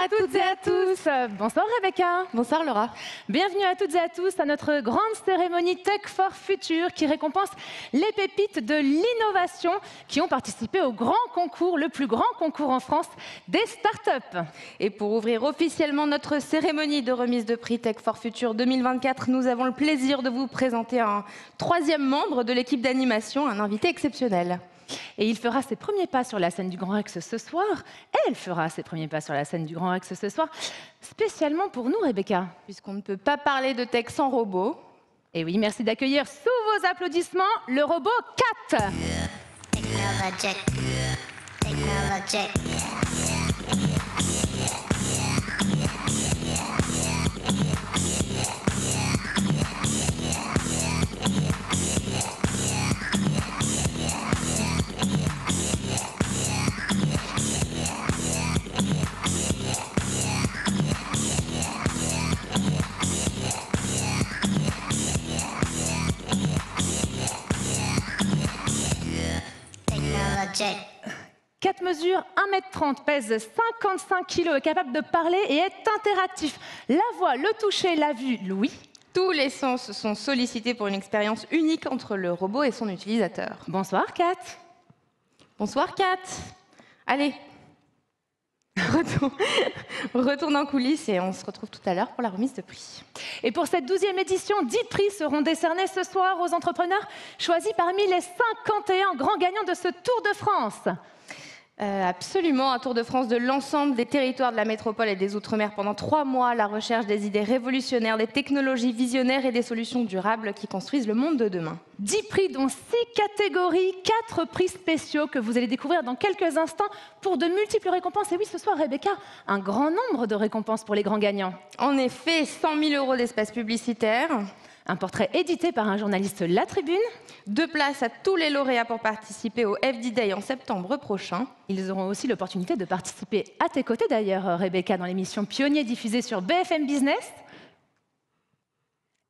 à toutes et à tous. Bonsoir Rebecca. Bonsoir Laura. Bienvenue à toutes et à tous à notre grande cérémonie Tech for Future qui récompense les pépites de l'innovation qui ont participé au grand concours, le plus grand concours en France des startups. Et pour ouvrir officiellement notre cérémonie de remise de prix Tech for Future 2024, nous avons le plaisir de vous présenter un troisième membre de l'équipe d'animation, un invité exceptionnel. Et il fera ses premiers pas sur la scène du Grand Rex ce soir. Elle fera ses premiers pas sur la scène du Grand Rex ce soir, spécialement pour nous, Rebecca. Puisqu'on ne peut pas parler de tech sans robot. Et oui, merci d'accueillir sous vos applaudissements le robot Cat. Technologic. Technologic. Cat mesure 1,30 m, pèse 55 kg, est capable de parler et est interactif. La voix, le toucher, la vue, l'ouïe. Tous les sens sont sollicités pour une expérience unique entre le robot et son utilisateur. Bonsoir Cat. Bonsoir Cat. Allez, retourne en coulisses et on se retrouve tout à l'heure pour la remise de prix. Et pour cette 12e édition, 10 prix seront décernés ce soir aux entrepreneurs choisis parmi les 51 grands gagnants de ce Tour de France. Absolument, un tour de France de l'ensemble des territoires de la métropole et des Outre-mer pendant 3 mois à la recherche des idées révolutionnaires, des technologies visionnaires et des solutions durables qui construisent le monde de demain. 10 prix dont 6 catégories, 4 prix spéciaux que vous allez découvrir dans quelques instants pour de multiples récompenses. Et oui, ce soir, Rebecca, un grand nombre de récompenses pour les grands gagnants. En effet, 100 000 € d'espace publicitaire. Un portrait édité par un journaliste La Tribune. 2 places à tous les lauréats pour participer au FD Day en septembre prochain. Ils auront aussi l'opportunité de participer à tes côtés d'ailleurs, Rebecca, dans l'émission Pionnier diffusée sur BFM Business.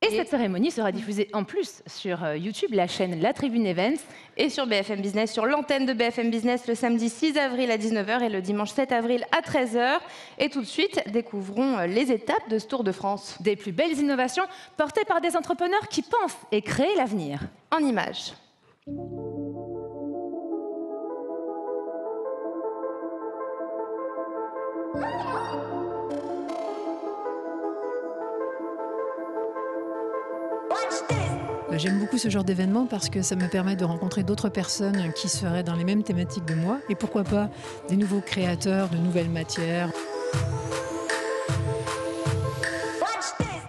Et cette cérémonie sera diffusée en plus sur YouTube, la chaîne La Tribune Events. Et sur BFM Business, sur l'antenne de BFM Business, le samedi 6 avril à 19 h et le dimanche 7 avril à 13 h. Et tout de suite, découvrons les étapes de ce Tour de France. Des plus belles innovations portées par des entrepreneurs qui pensent et créent l'avenir. En images. J'aime beaucoup ce genre d'événement parce que ça me permet de rencontrer d'autres personnes qui seraient dans les mêmes thématiques de moi. Et pourquoi pas des nouveaux créateurs de nouvelles matières.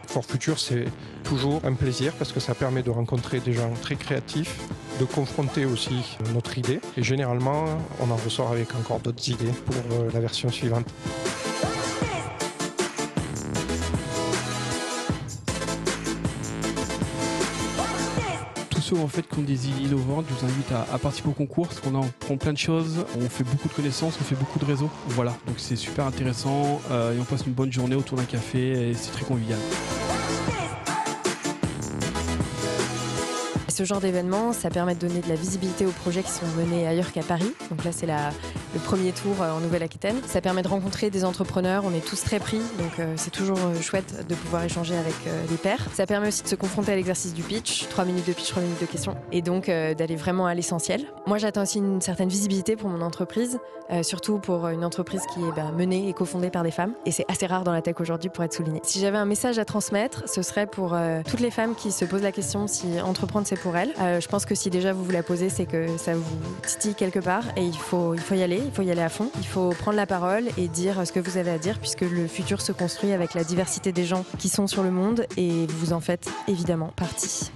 For Future, c'est toujours un plaisir parce que ça permet de rencontrer des gens très créatifs, de confronter aussi notre idée. Et généralement, on en ressort avec encore d'autres idées pour la version suivante. Ceux en fait qui ont des idées innovantes, je vous invite à participer au concours parce qu'on apprend plein de choses, on fait beaucoup de connaissances, on fait beaucoup de réseaux. Voilà, donc c'est super intéressant et on passe une bonne journée autour d'un café et c'est très convivial. Ce genre d'événement, ça permet de donner de la visibilité aux projets qui sont menés ailleurs qu'à Paris. Donc là, c'est le premier tour en Nouvelle-Aquitaine. Ça permet de rencontrer des entrepreneurs. On est tous très pris, donc c'est toujours chouette de pouvoir échanger avec des pairs. Ça permet aussi de se confronter à l'exercice du pitch. 3 minutes de pitch, 3 minutes de questions. Et donc d'aller vraiment à l'essentiel. Moi, j'attends aussi une certaine visibilité pour mon entreprise, surtout pour une entreprise qui est menée et cofondée par des femmes. Et c'est assez rare dans la tech aujourd'hui pour être souligné. Si j'avais un message à transmettre, ce serait pour toutes les femmes qui se posent la question si entreprendre c'est pour elles. Je pense que si déjà vous la posez, c'est que ça vous titille quelque part et il faut y aller à fond. Il faut prendre la parole et dire ce que vous avez à dire puisque le futur se construit avec la diversité des gens qui sont sur le monde et vous en faites évidemment partie.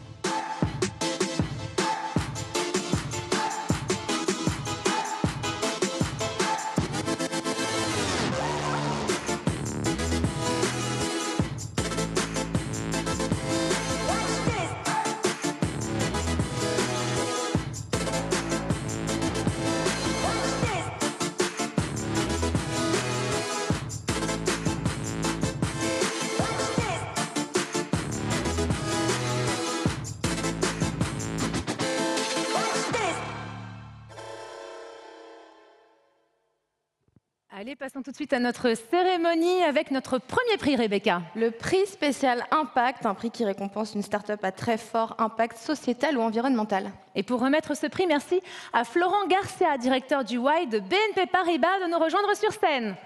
Allez, passons tout de suite à notre cérémonie avec notre premier prix, Rebecca. Le prix spécial Impact, un prix qui récompense une start-up à très fort impact sociétal ou environnemental. Et pour remettre ce prix, merci à Florent Garcia, directeur du Y de BNP Paribas, de nous rejoindre sur scène.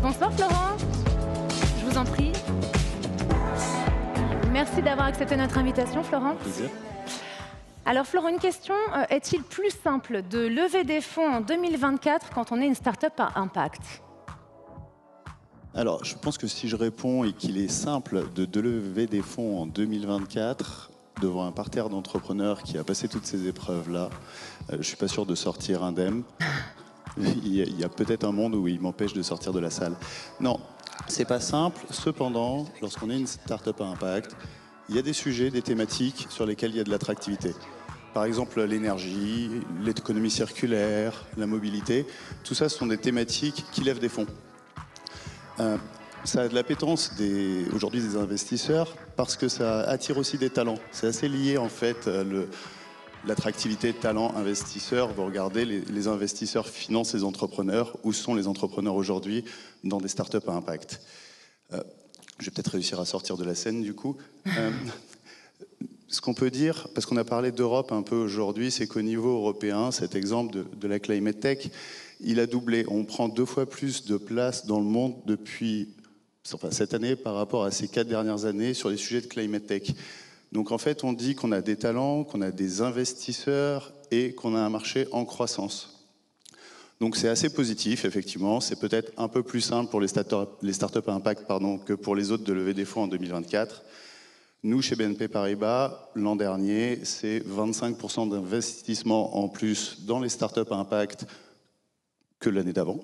Bonsoir Florent, je vous en prie. Merci d'avoir accepté notre invitation, Florent. Plaisir. Alors Florent, une question, est-il plus simple de lever des fonds en 2024 quand on est une start-up à impact? Alors, je pense que si je réponds et qu'il est simple de lever des fonds en 2024 devant un parterre d'entrepreneurs qui a passé toutes ces épreuves-là, je ne suis pas sûr de sortir indemne. Il y a peut-être un monde où il m'empêche de sortir de la salle. Non, c'est pas simple. Cependant, lorsqu'on est une start-up à impact, il y a des sujets, des thématiques sur lesquels il y a de l'attractivité. Par exemple, l'énergie, l'économie circulaire, la mobilité. Tout ça, ce sont des thématiques qui lèvent des fonds. Ça a de l'appétence aujourd'hui des investisseurs parce que ça attire aussi des talents. C'est assez lié en fait l'attractivité talent investisseur. Vous regardez, les investisseurs financent les entrepreneurs. Où sont les entrepreneurs aujourd'hui dans des startups à impact? Je vais peut-être réussir à sortir de la scène du coup. Ce qu'on peut dire, parce qu'on a parlé d'Europe un peu aujourd'hui, c'est qu'au niveau européen, cet exemple de la Climate Tech, il a doublé. On prend 2 fois plus de place dans le monde depuis cette année par rapport à ces 4 dernières années sur les sujets de Climate Tech. Donc en fait, on dit qu'on a des talents, qu'on a des investisseurs et qu'on a un marché en croissance. Donc c'est assez positif, effectivement. C'est peut-être un peu plus simple pour les startups à impact que pour les autres de lever des fonds en 2024. Nous, chez BNP Paribas, l'an dernier, c'est 25% d'investissement en plus dans les startups à impact que l'année d'avant.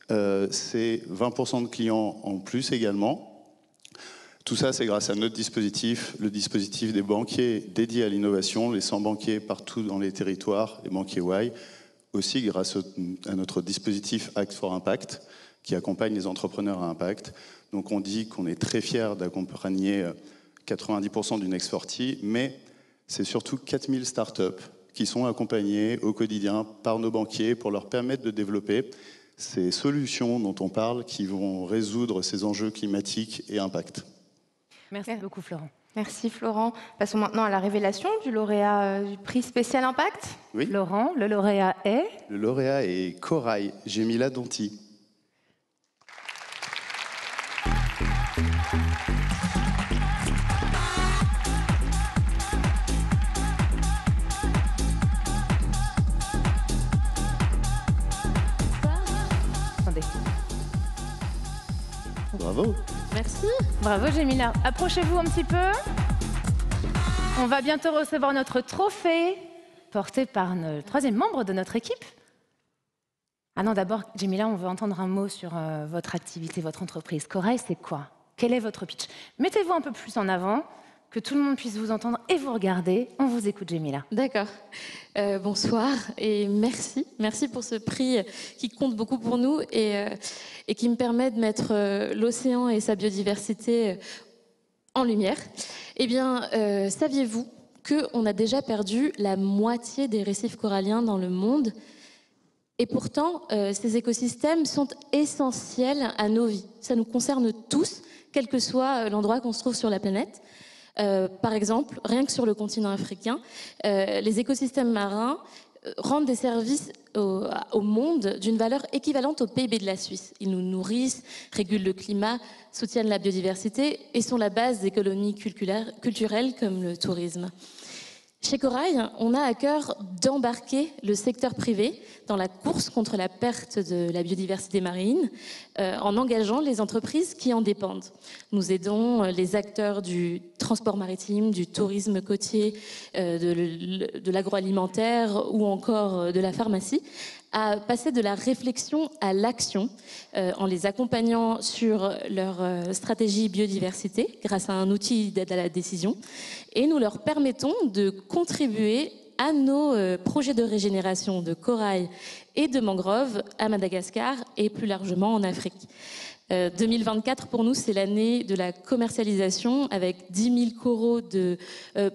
C'est 20% de clients en plus également. Tout ça, c'est grâce à notre dispositif, le dispositif des banquiers dédiés à l'innovation, les 100 banquiers partout dans les territoires, les banquiers Y. Aussi grâce à notre dispositif Act for Impact, qui accompagne les entrepreneurs à impact. Donc on dit qu'on est très fiers d'accompagner 90% du Next 40, mais c'est surtout 4000 startups qui sont accompagnées au quotidien par nos banquiers pour leur permettre de développer ces solutions dont on parle qui vont résoudre ces enjeux climatiques et impact. Merci beaucoup Florent. Merci Florent. Passons maintenant à la révélation du lauréat du prix spécial Impact. Oui. Laurent, le lauréat est? Le lauréat est Corail Gemila Donti. Attendez. Bravo. Merci. Bravo Gemila. Approchez-vous un petit peu. On va bientôt recevoir notre trophée porté par le 3e membre de notre équipe. Ah non, d'abord, Gemila, on veut entendre un mot sur votre activité, votre entreprise. Corail, c'est quoi? Quel est votre pitch? Mettez-vous un peu plus en avant, que tout le monde puisse vous entendre et vous regarder. On vous écoute, Gemila. D'accord. Bonsoir et merci. Merci pour ce prix qui compte beaucoup pour nous et qui me permet de mettre l'océan et sa biodiversité en lumière. Eh bien, saviez-vous qu'on a déjà perdu la moitié des récifs coralliens dans le monde? Et pourtant, ces écosystèmes sont essentiels à nos vies. Ça nous concerne tous, quel que soit l'endroit qu'on se trouve sur la planète. Par exemple, rien que sur le continent africain, les écosystèmes marins rendent des services au monde d'une valeur équivalente au PIB de la Suisse. Ils nous nourrissent, régulent le climat, soutiennent la biodiversité et sont la base d'économies culturelles comme le tourisme. Chez Corail, on a à cœur d'embarquer le secteur privé dans la course contre la perte de la biodiversité marine en engageant les entreprises qui en dépendent. Nous aidons les acteurs du transport maritime, du tourisme côtier, de l'agroalimentaire ou encore de la pharmacie à passer de la réflexion à l'action en les accompagnant sur leur stratégie biodiversité grâce à un outil d'aide à la décision et nous leur permettons de contribuer à nos projets de régénération de corail et de mangroves à Madagascar et plus largement en Afrique. 2024, pour nous, c'est l'année de la commercialisation avec 10 000 coraux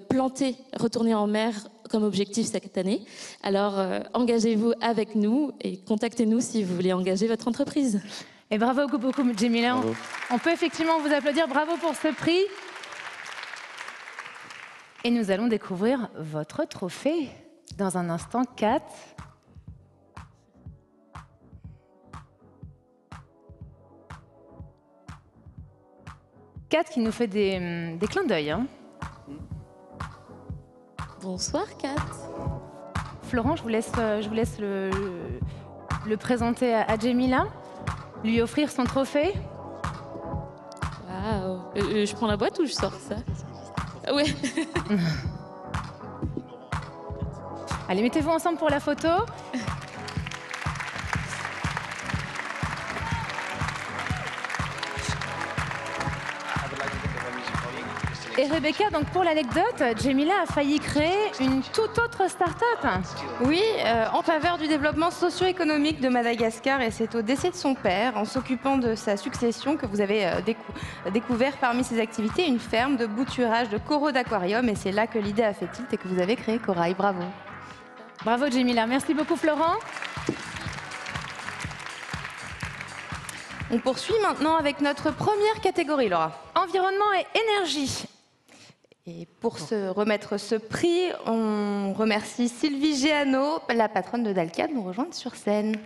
plantés, retournés en mer comme objectif cette année. Alors, engagez-vous avec nous et contactez-nous si vous voulez engager votre entreprise. Et bravo beaucoup, Djemila. On peut effectivement vous applaudir. Bravo pour ce prix. Et nous allons découvrir votre trophée dans un instant. Kat. Kat qui nous fait des clins d'œil. Hein. Bonsoir, Kat. Florent, je vous laisse le présenter à Djemila, lui offrir son trophée. Waouh. Je prends la boîte ou je sors ça? Ouais. Allez, mettez-vous ensemble pour la photo. Et Rebecca, donc pour l'anecdote, Djemila a failli créer une toute autre start-up. Oui, en faveur du développement socio-économique de Madagascar, et c'est au décès de son père, en s'occupant de sa succession, que vous avez découvert parmi ses activités une ferme de bouturage de coraux d'aquarium, et c'est là que l'idée a fait tilt et que vous avez créé Corail. Bravo. Bravo Djemila, merci beaucoup Florent. On poursuit maintenant avec notre première catégorie, Laura. Environnement et énergie. Et pour se remettre ce prix, on remercie Sylvie Géano, la patronne de Dalkia, de nous rejoindre sur scène.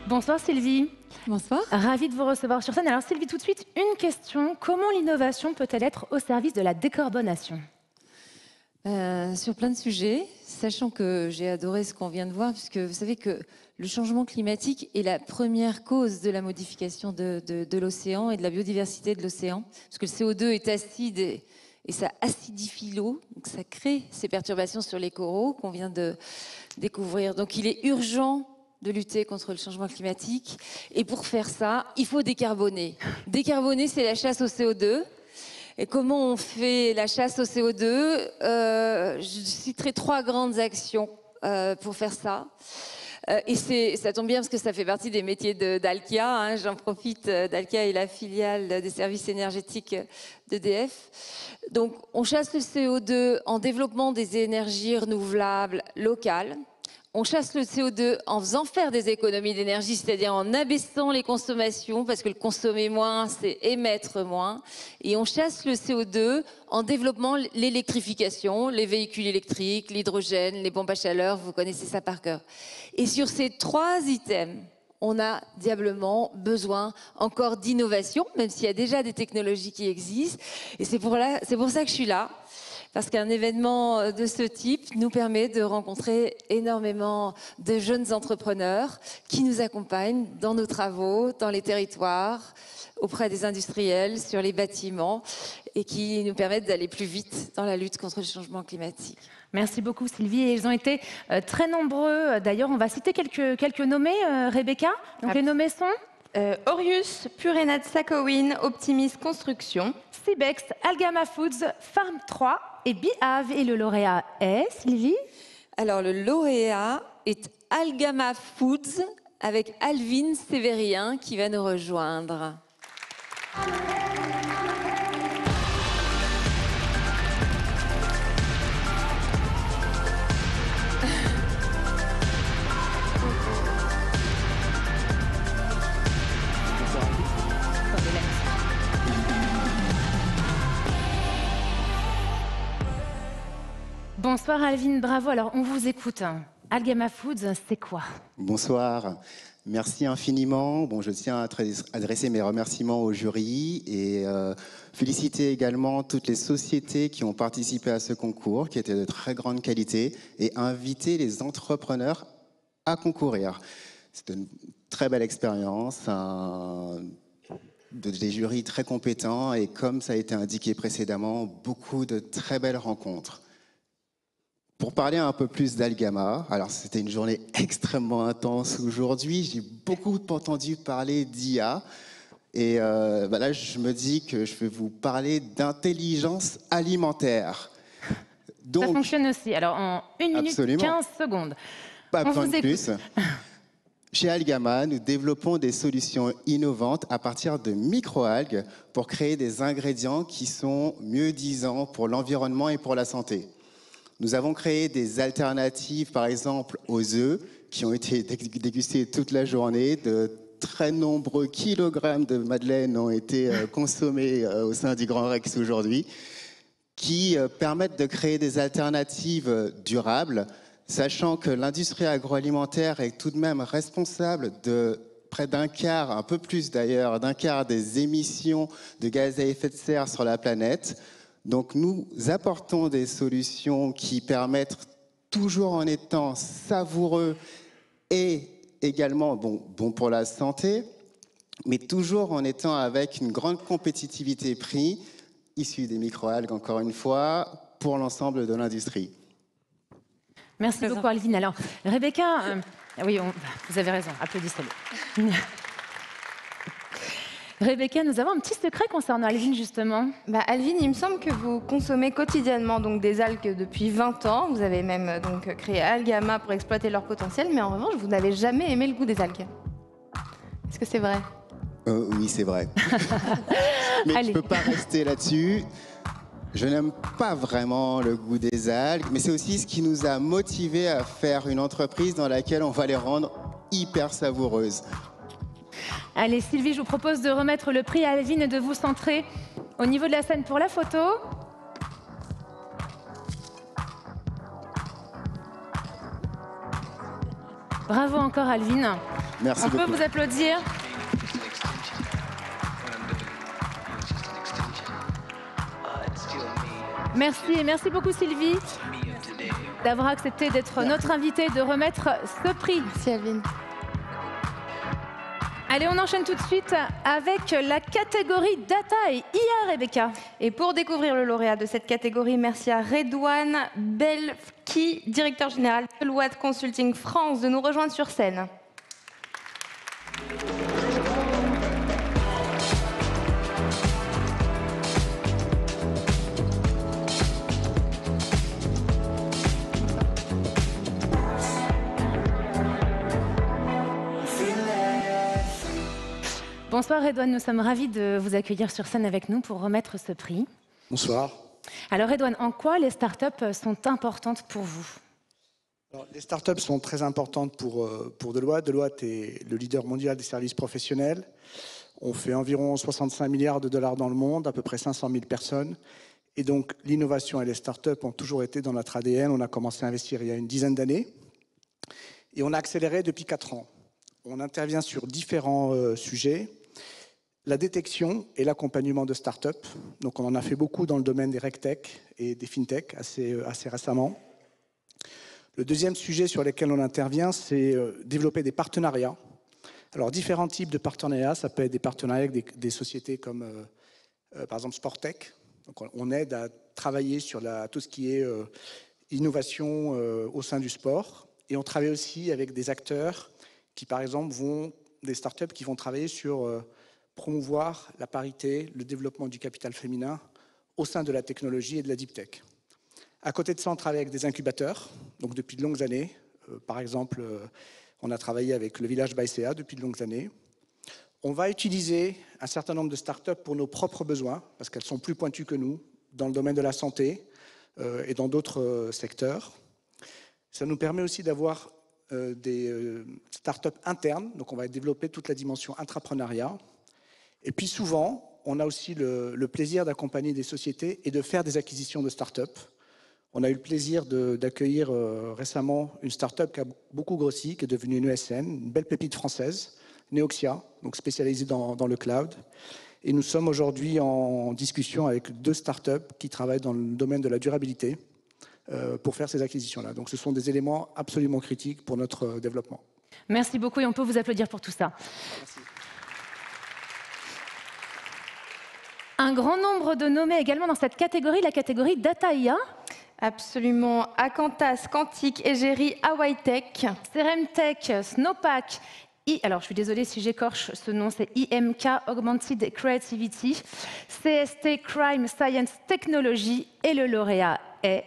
Bonsoir Sylvie. Bonsoir. Ravie de vous recevoir sur scène. Alors Sylvie, tout de suite, une question. Comment l'innovation peut-elle être au service de la décarbonation? Sur plein de sujets, sachant que j'ai adoré ce qu'on vient de voir, puisque vous savez que le changement climatique est la première cause de la modification de l'océan et de la biodiversité de l'océan, parce que le CO2 est acide et ça acidifie l'eau, donc ça crée ces perturbations sur les coraux qu'on vient de découvrir. Donc il est urgent de lutter contre le changement climatique. Et pour faire ça, il faut décarboner. Décarboner, c'est la chasse au CO2. Et comment on fait la chasse au CO2 Je citerai 3 grandes actions pour faire ça. Et ça tombe bien parce que ça fait partie des métiers d'Alkia. Hein. J'en profite, Dalkia est la filiale des services énergétiques d'EDF. Donc, on chasse le CO2 en développant des énergies renouvelables locales. On chasse le CO2 en faisant faire des économies d'énergie, c'est-à-dire en abaissant les consommations, parce que le consommer moins, c'est émettre moins. Et on chasse le CO2 en développant l'électrification, les véhicules électriques, l'hydrogène, les pompes à chaleur, vous connaissez ça par cœur. Et sur ces 3 items, on a diablement besoin encore d'innovation, même s'il y a déjà des technologies qui existent. Et c'est pour ça que je suis là. Parce qu'un événement de ce type nous permet de rencontrer énormément de jeunes entrepreneurs qui nous accompagnent dans nos travaux, dans les territoires, auprès des industriels, sur les bâtiments, et qui nous permettent d'aller plus vite dans la lutte contre le changement climatique. Merci beaucoup Sylvie. Et ils ont été très nombreux. D'ailleurs, on va citer quelques nommés, Rebecca. Donc les nommés sont Orius, Purenat Sakowin, Optimis Construction, Cibex, Algama Foods, Farm 3 et Bihave. Et le lauréat est, Sylvie? Alors le lauréat est Algama Foods avec Alvin Sévérien qui va nous rejoindre. Bonsoir Alvin, bravo. Alors on vous écoute. Algama Foods, c'est quoi? Bonsoir, merci infiniment. Bon, je tiens à adresser mes remerciements au jury et féliciter également toutes les sociétés qui ont participé à ce concours, qui étaient de très grande qualité, et inviter les entrepreneurs à concourir. C'est une très belle expérience, des jurys très compétents et comme ça a été indiqué précédemment, beaucoup de très belles rencontres. pour parler un peu plus d'Algama, alors c'était une journée extrêmement intense aujourd'hui. J'ai beaucoup entendu parler d'IA. Et là, je me dis que je vais vous parler d'intelligence alimentaire. Donc, ça fonctionne aussi. Alors, en 1 minute absolument. 15 secondes. Pas besoin de plus. Chez Algama, nous développons des solutions innovantes à partir de microalgues pour créer des ingrédients qui sont mieux-disants pour l'environnement et pour la santé. Nous avons créé des alternatives, par exemple, aux œufs, qui ont été dégustés toute la journée. De très nombreux kilogrammes de madeleine ont été consommés au sein du Grand Rex aujourd'hui, qui permettent de créer des alternatives durables, sachant que l'industrie agroalimentaire est tout de même responsable de près d'un quart, un peu plus d'ailleurs, d'un quart des émissions de gaz à effet de serre sur la planète. Donc nous apportons des solutions qui permettent, toujours en étant savoureux et également bon pour la santé, mais toujours en étant avec une grande compétitivité prix, issue des microalgues encore une fois, pour l'ensemble de l'industrie. Merci beaucoup Alvin. Alors Rebecca, oui, vous avez raison, applaudissez-le. Rebecca, nous avons un petit secret concernant Alvin, justement. Alvin, il me semble que vous consommez quotidiennement donc, des algues depuis 20 ans. Vous avez même donc, créé Algama pour exploiter leur potentiel, mais en revanche, vous n'avez jamais aimé le goût des algues. Est-ce que c'est vrai? Oui, c'est vrai. Mais je ne peux pas rester là-dessus. Je n'aime pas vraiment le goût des algues, mais c'est aussi ce qui nous a motivés à faire une entreprise dans laquelle on va les rendre hyper savoureuses. Allez Sylvie, je vous propose de remettre le prix à Alvin et de vous centrer au niveau de la scène pour la photo. Bravo encore Alvin. Merci beaucoup. On peut vous applaudir. Merci et merci beaucoup Sylvie d'avoir accepté d'être notre invitée, de remettre ce prix. Merci Alvin. Allez, on enchaîne tout de suite avec la catégorie Data et IA, Rebecca. Et pour découvrir le lauréat de cette catégorie, merci à Redouane Belfki, directeur général de Deloitte Consulting France, de nous rejoindre sur scène. Bonsoir Redouane, nous sommes ravis de vous accueillir sur scène avec nous pour remettre ce prix. Bonsoir. Alors Redouane, en quoi les startups sont importantes pour vous? Alors, les startups sont très importantes pour Deloitte. Deloitte est le leader mondial des services professionnels. On fait environ 65 milliards de dollars dans le monde, à peu près 500 000 personnes. Et donc l'innovation et les startups ont toujours été dans notre ADN. On a commencé à investir il y a une dizaine d'années et on a accéléré depuis 4 ans. On intervient sur différents sujets. La détection et l'accompagnement de start-up. Donc on en a fait beaucoup dans le domaine des RegTech et des FinTech assez récemment. Le deuxième sujet sur lequel on intervient, c'est développer des partenariats. Alors différents types de partenariats, ça peut être des partenariats avec des sociétés comme par exemple Sportech. Donc on aide à travailler sur tout ce qui est innovation au sein du sport. Et on travaille aussi avec des acteurs qui par exemple des startups qui vont travailler sur promouvoir la parité, le développement du capital féminin au sein de la technologie et de la deep tech. À côté de ça, on travaille avec des incubateurs, donc depuis de longues années. Par exemple, on a travaillé avec le Village Baïséa depuis de longues années. On va utiliser un certain nombre de startups pour nos propres besoins, parce qu'elles sont plus pointues que nous, dans le domaine de la santé et dans d'autres secteurs. Ça nous permet aussi d'avoir des startups internes, donc on va développer toute la dimension intrapreneuriat. Et puis souvent, on a aussi le plaisir d'accompagner des sociétés et de faire des acquisitions de start-up. On a eu le plaisir d'accueillir récemment une start-up qui a beaucoup grossi, qui est devenue une ESN, une belle pépite française, Neoxia, donc spécialisée dans le cloud. Et nous sommes aujourd'hui en discussion avec 2 start-up qui travaillent dans le domaine de la durabilité pour faire ces acquisitions-là. Donc ce sont des éléments absolument critiques pour notre développement. Merci beaucoup et on peut vous applaudir pour tout ça. Merci. Un grand nombre de nommés également dans cette catégorie, la catégorie Data IA. Absolument. Acantas, Quantique, Egeri, Hawaii Tech. Ceremtech, Snowpack. Alors, je suis désolée si j'écorche ce nom, c'est IMK Augmented Creativity, CST Crime Science Technology et le lauréat est...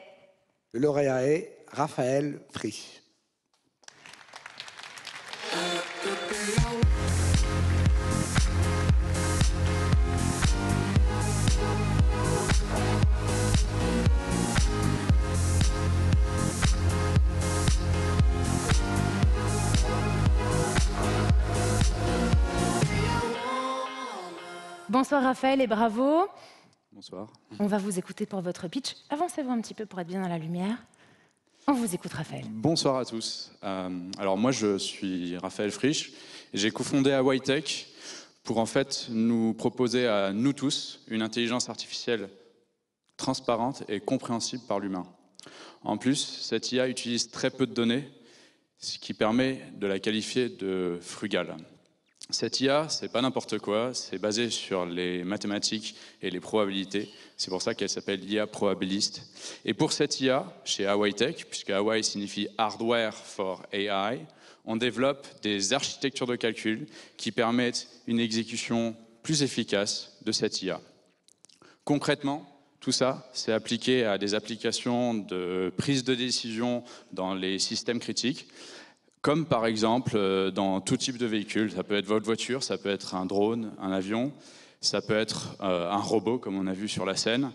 Le lauréat est Raphaël Frisch. Bonsoir Raphaël et bravo. Bonsoir. On va vous écouter pour votre pitch. Avancez-vous un petit peu pour être bien dans la lumière. On vous écoute Raphaël. Bonsoir à tous. Alors moi je suis Raphaël Frisch et j'ai cofondé Hawaii Tech pour en fait nous proposer à nous tous une intelligence artificielle transparente et compréhensible par l'humain. En plus, cette IA utilise très peu de données, ce qui permet de la qualifier de frugale. Cette IA, c'est pas n'importe quoi, c'est basé sur les mathématiques et les probabilités. C'est pour ça qu'elle s'appelle IA probabiliste. Et pour cette IA, chez Hawaii Tech, puisque Hawaii signifie Hardware for AI, on développe des architectures de calcul qui permettent une exécution plus efficace de cette IA. Concrètement, tout ça, c'est appliqué à des applications de prise de décision dans les systèmes critiques, comme par exemple dans tout type de véhicule. Ça peut être votre voiture, ça peut être un drone, un avion, ça peut être un robot, comme on a vu sur la scène,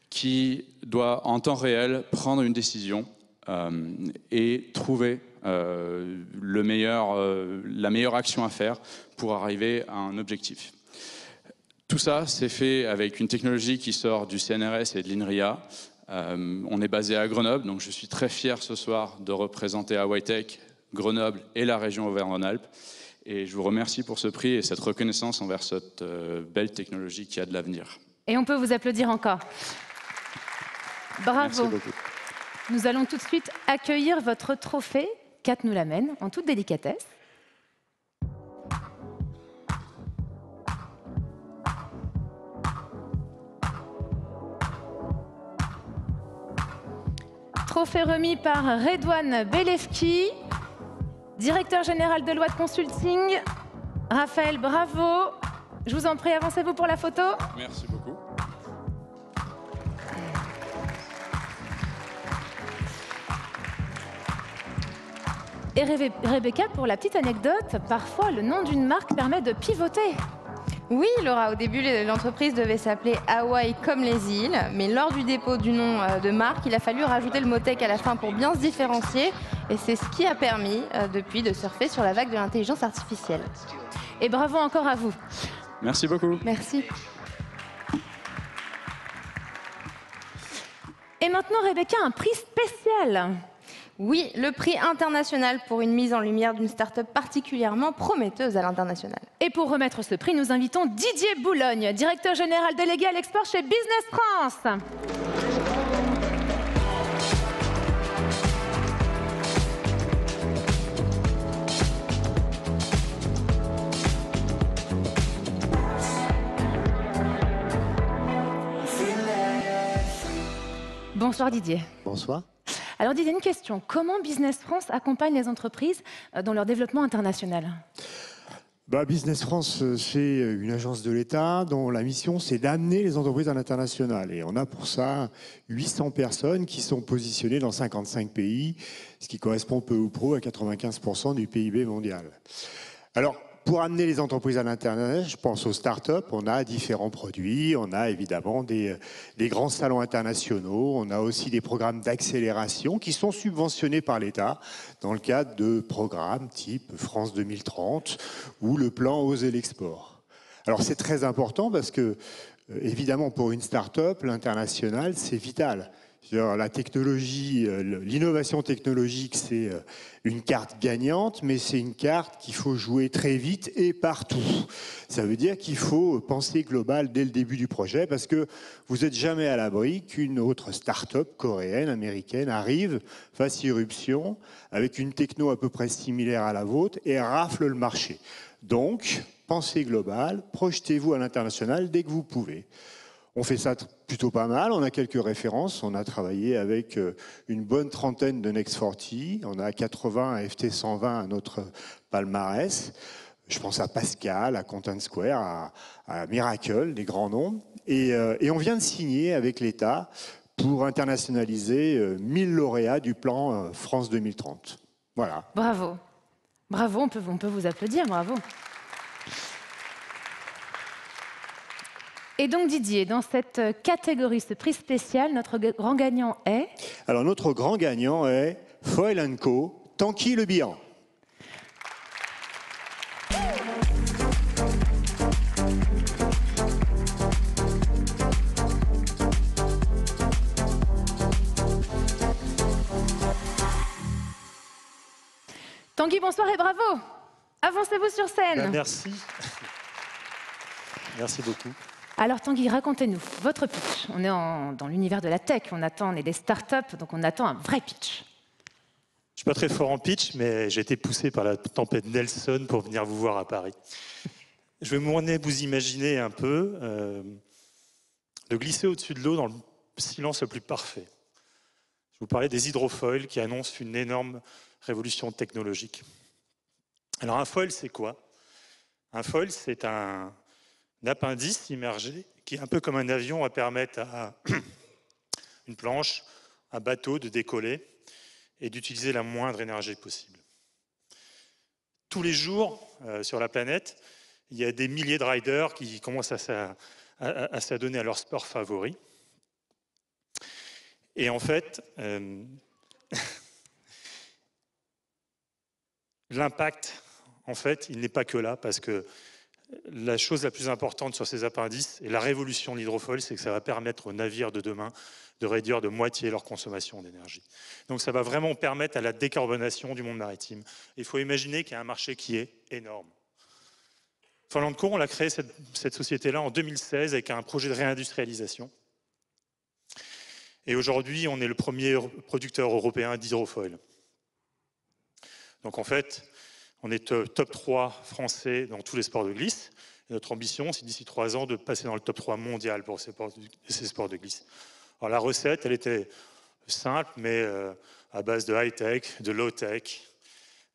qui doit en temps réel prendre une décision et trouver la meilleure action à faire pour arriver à un objectif. Tout ça, c'est fait avec une technologie qui sort du CNRS et de l'INRIA. On est basé à Grenoble, donc je suis très fier ce soir de représenter Hawaii Tech, Grenoble et la région Auvergne-Rhône-Alpes. Et je vous remercie pour ce prix et cette reconnaissance envers cette belle technologie qui a de l'avenir. Et on peut vous applaudir encore. Bravo. Merci beaucoup. Nous allons tout de suite accueillir votre trophée. Kat nous l'amène en toute délicatesse. Trophée remis par Redouane Belefki, directeur général de Deloitte Consulting. Raphaël, bravo. Je vous en prie, avancez-vous pour la photo. Merci beaucoup. Et Rebecca, pour la petite anecdote, parfois le nom d'une marque permet de pivoter. Oui, Laura, au début, l'entreprise devait s'appeler Hawaii comme les îles, mais lors du dépôt du nom de marque, il a fallu rajouter le mot tech à la fin pour bien se différencier, et c'est ce qui a permis depuis de surfer sur la vague de l'intelligence artificielle. Et bravo encore à vous. Merci beaucoup. Merci. Et maintenant, Rebecca, un prix spécial. Oui, le prix international pour une mise en lumière d'une start-up particulièrement prometteuse à l'international. Et pour remettre ce prix, nous invitons Didier Boulogne, directeur général délégué à l'export chez Business France. Bonsoir Didier. Bonsoir. Alors Didier, une question. Comment Business France accompagne les entreprises dans leur développement international ? Business France, c'est une agence de l'État dont la mission, c'est d'amener les entreprises à l'international. Et on a pour ça 800 personnes qui sont positionnées dans 55 pays, ce qui correspond peu ou prou à 95% du PIB mondial. Alors, pour amener les entreprises à l'international, je pense aux startups, on a différents produits, on a évidemment des grands salons internationaux, on a aussi des programmes d'accélération qui sont subventionnés par l'État dans le cadre de programmes type France 2030 ou le plan Oser l'export. Alors c'est très important parce que, évidemment, pour une start-up, l'international, c'est vital. La technologie, l'innovation technologique, c'est une carte gagnante, mais c'est une carte qu'il faut jouer très vite et partout. Ça veut dire qu'il faut penser global dès le début du projet, parce que vous n'êtes jamais à l'abri qu'une autre start-up coréenne, américaine, arrive, fasse irruption, avec une techno à peu près similaire à la vôtre, et rafle le marché. Donc, pensez global, projetez-vous à l'international dès que vous pouvez. On fait ça plutôt pas mal, on a quelques références, on a travaillé avec une bonne trentaine de Next 40, on a 80 FT120 à notre palmarès. Je pense à Pascal, à Content Square, à Miracle, des grands noms. Et on vient de signer avec l'État pour internationaliser 1000 lauréats du plan France 2030. Voilà. Bravo. Bravo, on peut vous applaudir, bravo. Et donc Didier, dans cette catégorie, ce prix spécial, notre grand gagnant est? Alors notre grand gagnant est Foil & Co, Tanguy Le Bihan. Tanguy, bonsoir et bravo. Avancez-vous sur scène. Merci. Merci beaucoup. Alors Tanguy, racontez-nous votre pitch. On est dans l'univers de la tech, on est des startups, donc on attend un vrai pitch. Je ne suis pas très fort en pitch, mais j'ai été poussé par la tempête Nelson pour venir vous voir à Paris. Je vais vous imaginer un peu de glisser au-dessus de l'eau dans le silence le plus parfait. Je vous parlais des hydrofoils qui annoncent une énorme révolution technologique. Alors un foil, c'est quoi? Un foil, c'est un appendice immergé qui est un peu comme un avion, va permettre à une planche, un bateau de décoller et d'utiliser la moindre énergie possible. Tous les jours, sur la planète, il y a des milliers de riders qui commencent à s'adonner à leur sport favori. Et en fait, l'impact, en fait, il n'est pas que là, parce que la chose la plus importante sur ces appendices et la révolution de l'hydrofoil, c'est que ça va permettre aux navires de demain de réduire de moitié leur consommation d'énergie. Donc ça va vraiment permettre à la décarbonation du monde maritime. Il faut imaginer qu'il y a un marché qui est énorme. Foil & Co, on a créé cette société-là en 2016 avec un projet de réindustrialisation. Et aujourd'hui, on est le premier producteur européen d'hydrofoil. Donc en fait, on est top 3 français dans tous les sports de glisse. Et notre ambition, c'est d'ici 3 ans de passer dans le top 3 mondial pour ces sports de glisse. Alors la recette, elle était simple, mais à base de high-tech, de low-tech,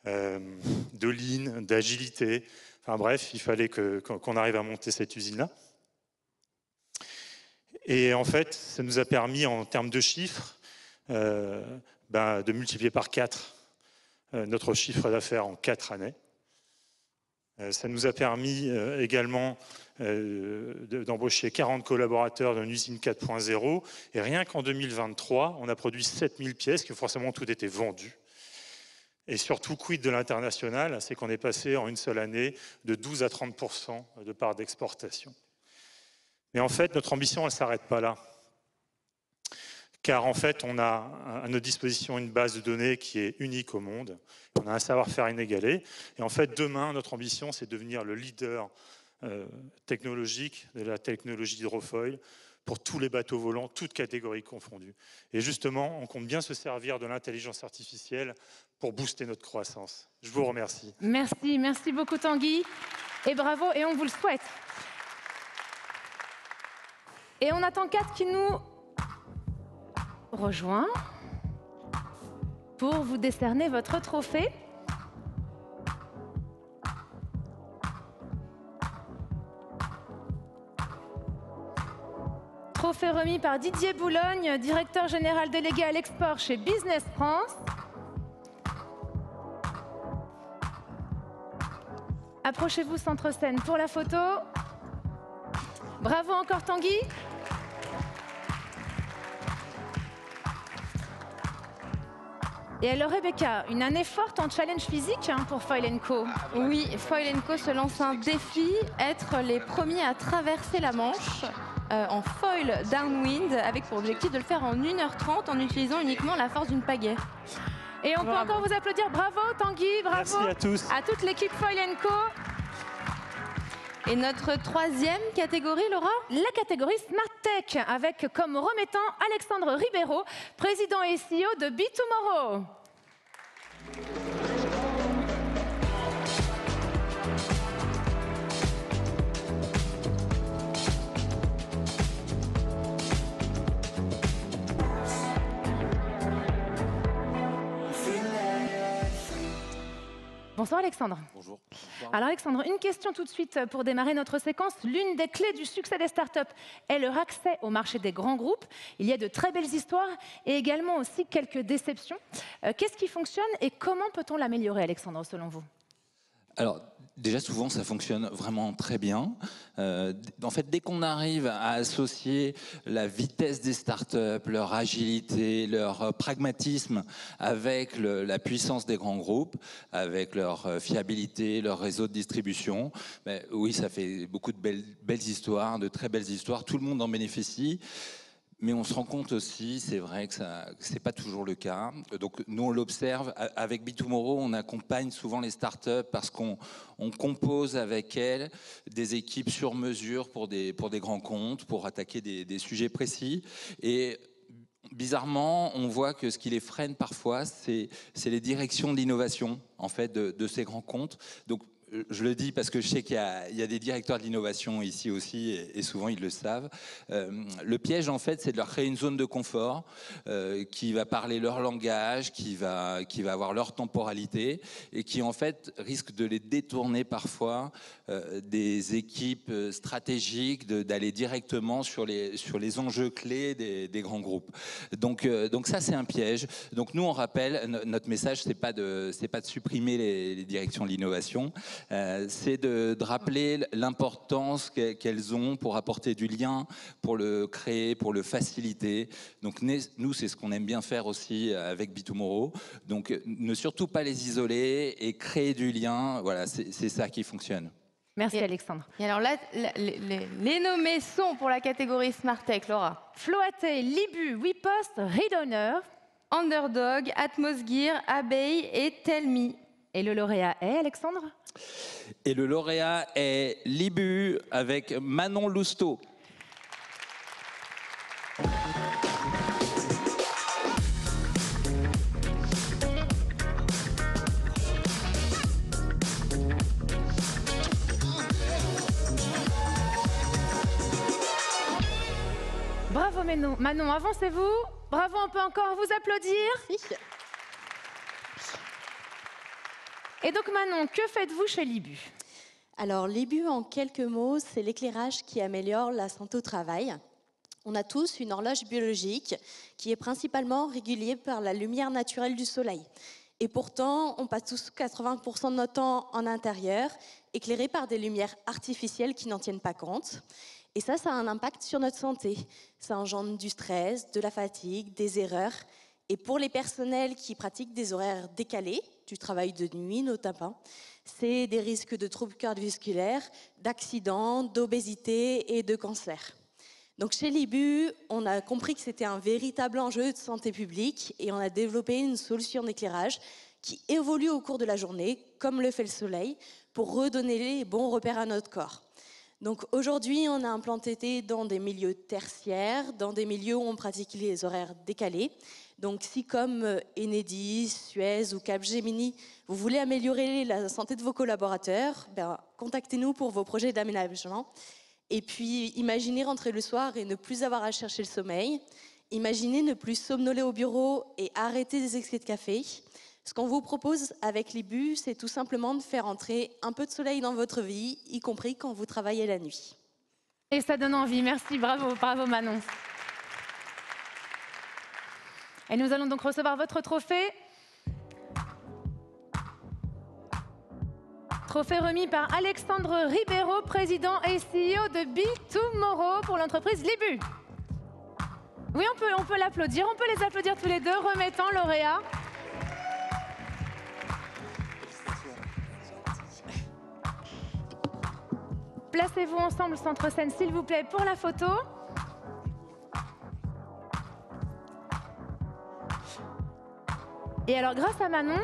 de lean, d'agilité. Enfin bref, il fallait qu'on arrive à monter cette usine-là. Et en fait, ça nous a permis, en termes de chiffres, de multiplier par 4 notre chiffre d'affaires en 4 années. Ça nous a permis également d'embaucher 40 collaborateurs dans une usine 4.0. Et rien qu'en 2023, on a produit 7000 pièces, qui ont forcément tout été vendues. Et surtout, quid de l'international, c'est qu'on est passé en une seule année de 12 à 30% de part d'exportation. Mais en fait, notre ambition, elle ne s'arrête pas là. Car en fait, on a à notre disposition une base de données qui est unique au monde. On a un savoir-faire inégalé. Et en fait, demain, notre ambition, c'est de devenir le leader technologique de la technologie hydrofoil pour tous les bateaux volants, toutes catégories confondues. Et justement, on compte bien se servir de l'intelligence artificielle pour booster notre croissance. Je vous remercie. Merci beaucoup Tanguy. Et bravo, et on vous le souhaite. Et on attend Kat qui nous rejoint pour vous décerner votre trophée. Trophée remis par Didier Boulogne, directeur général délégué à l'export chez Business France. Approchez-vous centre-scène pour la photo. Bravo encore Tanguy. Et alors Rebecca, une année forte en challenge physique pour Foil & Co. Oui, Foil & Co se lance un défi, être les premiers à traverser la Manche en foil downwind, avec pour objectif de le faire en 1h30 en utilisant uniquement la force d'une pagaie. Et on peut encore vous applaudir. Bravo Tanguy, bravo. Merci à tous. À toute l'équipe Foil & Co. Et notre troisième catégorie, Laura? La catégorie Smart Tech, avec comme remettant Alexandre Ribeiro, président et CEO de BeTomorrow. Bonsoir Alexandre. Bonjour. Alors Alexandre, une question tout de suite pour démarrer notre séquence. L'une des clés du succès des startups est leur accès au marché des grands groupes. Il y a de très belles histoires et également aussi quelques déceptions. Qu'est-ce qui fonctionne et comment peut-on l'améliorer, Alexandre, selon vous? Alors, déjà, souvent, ça fonctionne vraiment très bien. En fait, dès qu'on arrive à associer la vitesse des startups, leur agilité, leur pragmatisme avec la puissance des grands groupes, avec leur fiabilité, leur réseau de distribution, ben, oui, ça fait beaucoup de belles histoires, de très belles histoires. Tout le monde en bénéficie. Mais on se rend compte aussi, c'est vrai que ce n'est pas toujours le cas. Donc nous, on l'observe. Avec B2Moro, on accompagne souvent les startups parce qu'on compose avec elles des équipes sur mesure pour des grands comptes, pour attaquer des sujets précis. Et bizarrement, on voit que ce qui les freine parfois, c'est les directions de l'innovation en fait, de ces grands comptes. Donc, je le dis parce que je sais qu'il y a des directeurs de l'innovation ici aussi et souvent ils le savent. Le piège en fait c'est de leur créer une zone de confort qui va parler leur langage, qui va avoir leur temporalité et qui en fait risque de les détourner parfois des équipes stratégiques, d'aller directement sur les enjeux clés des grands groupes. Donc ça c'est un piège. Donc nous on rappelle, notre message c'est pas de supprimer les directions de l'innovation. C'est de rappeler l'importance qu'elles ont pour apporter du lien, pour le créer, pour le faciliter. Donc nous, c'est ce qu'on aime bien faire aussi avec B2Moro. Donc ne surtout pas les isoler et créer du lien. Voilà, c'est ça qui fonctionne. Merci Alexandre. Et alors là, les nommés sont pour la catégorie Smart Tech, Laura. Floaté, Libu, WePost, Readhonor, Underdog, Atmosgear, Abeille et Tellme. Et le lauréat est, Alexandre? Et le lauréat est Libu avec Manon Lousteau. Bravo Manon, avancez-vous. Bravo, on peut encore vous applaudir. Merci. Et donc Manon, que faites-vous chez Libu? Alors Libu, en quelques mots, c'est l'éclairage qui améliore la santé au travail. On a tous une horloge biologique qui est principalement régulée par la lumière naturelle du soleil. Et pourtant, on passe tous 80% de notre temps en intérieur, éclairés par des lumières artificielles qui n'en tiennent pas compte. Et ça a un impact sur notre santé. Ça engendre du stress, de la fatigue, des erreurs. Et pour les personnels qui pratiquent des horaires décalés, du travail de nuit notamment, c'est des risques de troubles cardiovasculaires, d'accidents, d'obésité et de cancer. Donc chez Libu, on a compris que c'était un véritable enjeu de santé publique et on a développé une solution d'éclairage qui évolue au cours de la journée, comme le fait le soleil, pour redonner les bons repères à notre corps. Donc aujourd'hui, on a implanté dans des milieux tertiaires, dans des milieux où on pratique les horaires décalés. Donc si comme Enedis, Suez ou Capgemini, vous voulez améliorer la santé de vos collaborateurs, contactez-nous pour vos projets d'aménagement. Et puis imaginez rentrer le soir et ne plus avoir à chercher le sommeil. Imaginez ne plus somnoler au bureau et arrêter des excès de café. Ce qu'on vous propose avec Libu, c'est tout simplement de faire entrer un peu de soleil dans votre vie, y compris quand vous travaillez la nuit. Et ça donne envie, merci, bravo Manon. Et nous allons donc recevoir votre trophée. Trophée remis par Alexandre Ribeiro, président et CEO de B2Moro pour l'entreprise Libu. Oui, on peut l'applaudir, on peut les applaudir tous les deux, remettant lauréat. Placez-vous ensemble, centre-scène, s'il vous plaît, pour la photo. Et alors, grâce à Manon,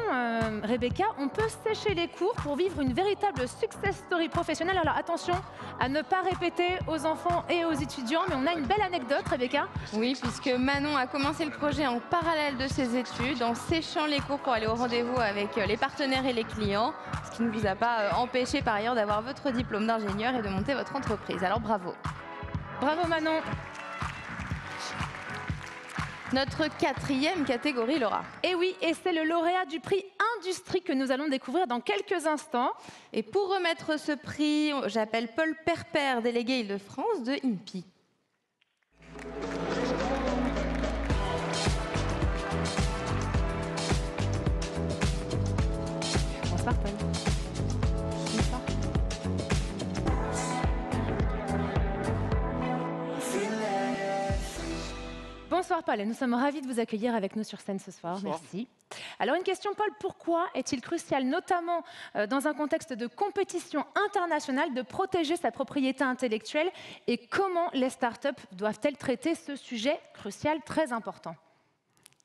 Rebecca, on peut sécher les cours pour vivre une véritable success story professionnelle. Alors attention à ne pas répéter aux enfants et aux étudiants, mais on a une belle anecdote, Rebecca. Oui, puisque Manon a commencé le projet en parallèle de ses études, en séchant les cours pour aller au rendez-vous avec les partenaires et les clients, ce qui ne vous a pas empêché par ailleurs d'avoir votre diplôme d'ingénieur et de monter votre entreprise. Alors bravo. Bravo Manon. Notre quatrième catégorie, Laura. Et oui, et c'est le lauréat du prix industrie que nous allons découvrir dans quelques instants. Et pour remettre ce prix, j'appelle Paul Perper, délégué Île-de-France de INPI. Bonsoir Paul. Bonsoir. Bonsoir Paul, nous sommes ravis de vous accueillir avec nous sur scène ce soir. Bonsoir. Merci. Alors une question Paul, pourquoi est-il crucial, notamment dans un contexte de compétition internationale, de protéger sa propriété intellectuelle et comment les startups doivent-elles traiter ce sujet crucial, très important?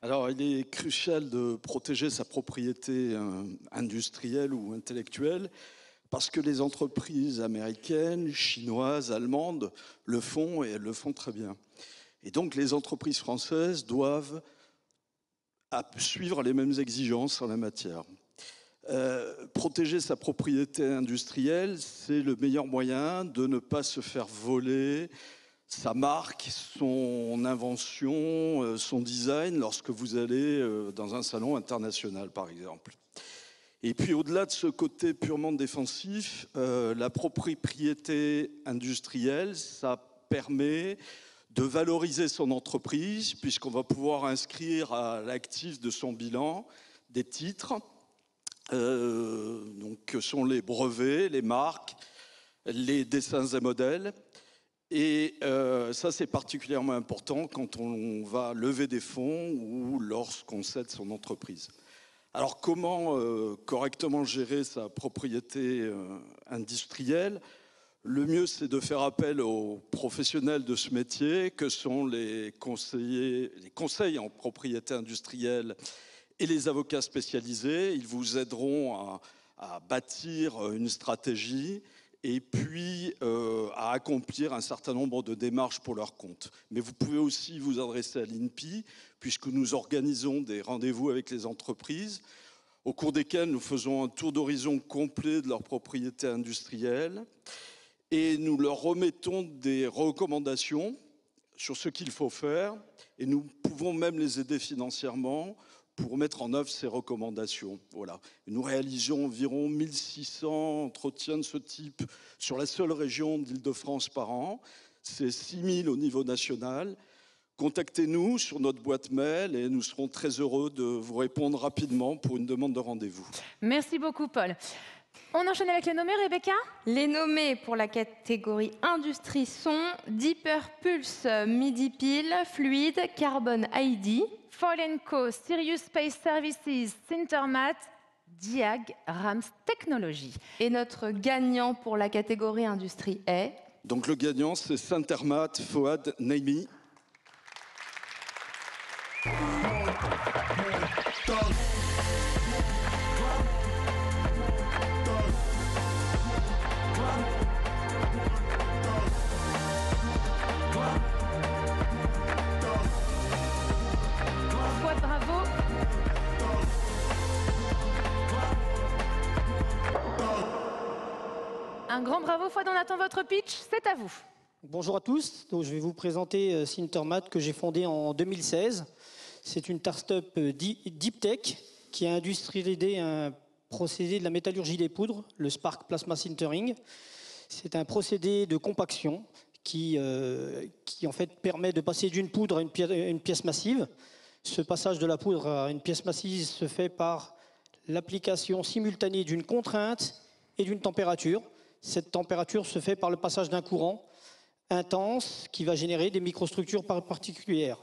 Alors, il est crucial de protéger sa propriété industrielle ou intellectuelle parce que les entreprises américaines, chinoises, allemandes le font et elles le font très bien. Et donc, les entreprises françaises doivent suivre les mêmes exigences en la matière. Protéger sa propriété industrielle, c'est le meilleur moyen de ne pas se faire voler sa marque, son invention, son design lorsque vous allez dans un salon international, par exemple. Et puis, au-delà de ce côté purement défensif, la propriété industrielle, ça permet de valoriser son entreprise, puisqu'on va pouvoir inscrire à l'actif de son bilan des titres, donc, que sont les brevets, les marques, les dessins et modèles. Et ça, c'est particulièrement important quand on va lever des fonds ou lorsqu'on cède son entreprise. Alors, comment correctement gérer sa propriété industrielle ? Le mieux, c'est de faire appel aux professionnels de ce métier, que sont les conseils en propriété industrielle et les avocats spécialisés. Ils vous aideront à bâtir une stratégie et puis à accomplir un certain nombre de démarches pour leur compte. Mais vous pouvez aussi vous adresser à l'INPI, puisque nous organisons des rendez-vous avec les entreprises, au cours desquels nous faisons un tour d'horizon complet de leur propriété industrielle, et nous leur remettons des recommandations sur ce qu'il faut faire, et nous pouvons même les aider financièrement pour mettre en œuvre ces recommandations. Voilà. Nous réalisons environ 1600 entretiens de ce type sur la seule région d'Île-de-France par an. C'est 6000 au niveau national. Contactez-nous sur notre boîte mail et nous serons très heureux de vous répondre rapidement pour une demande de rendez-vous. Merci beaucoup Paul. On enchaîne avec les nommés, Rebecca? Les nommés pour la catégorie industrie sont Deeper Pulse, Midi Pile, Fluide, Carbon ID, Foil & Co, Sirius Space Services, Sintermat, Diag, Rams Technologies. Et notre gagnant pour la catégorie industrie est... Donc le gagnant, c'est Sintermat, Fouad Naimi. Bravo. Un grand bravo, Fouad, on attend votre pitch, c'est à vous. Bonjour à tous, donc, je vais vous présenter Sintermat que j'ai fondé en 2016. C'est une start-up deep tech qui a industrialisé un procédé de la métallurgie des poudres, le Spark Plasma Sintering. C'est un procédé de compaction qui en fait permet de passer d'une poudre à une pièce massive. Ce passage de la poudre à une pièce massive se fait par l'application simultanée d'une contrainte et d'une température. Cette température se fait par le passage d'un courant intense qui va générer des microstructures particulières.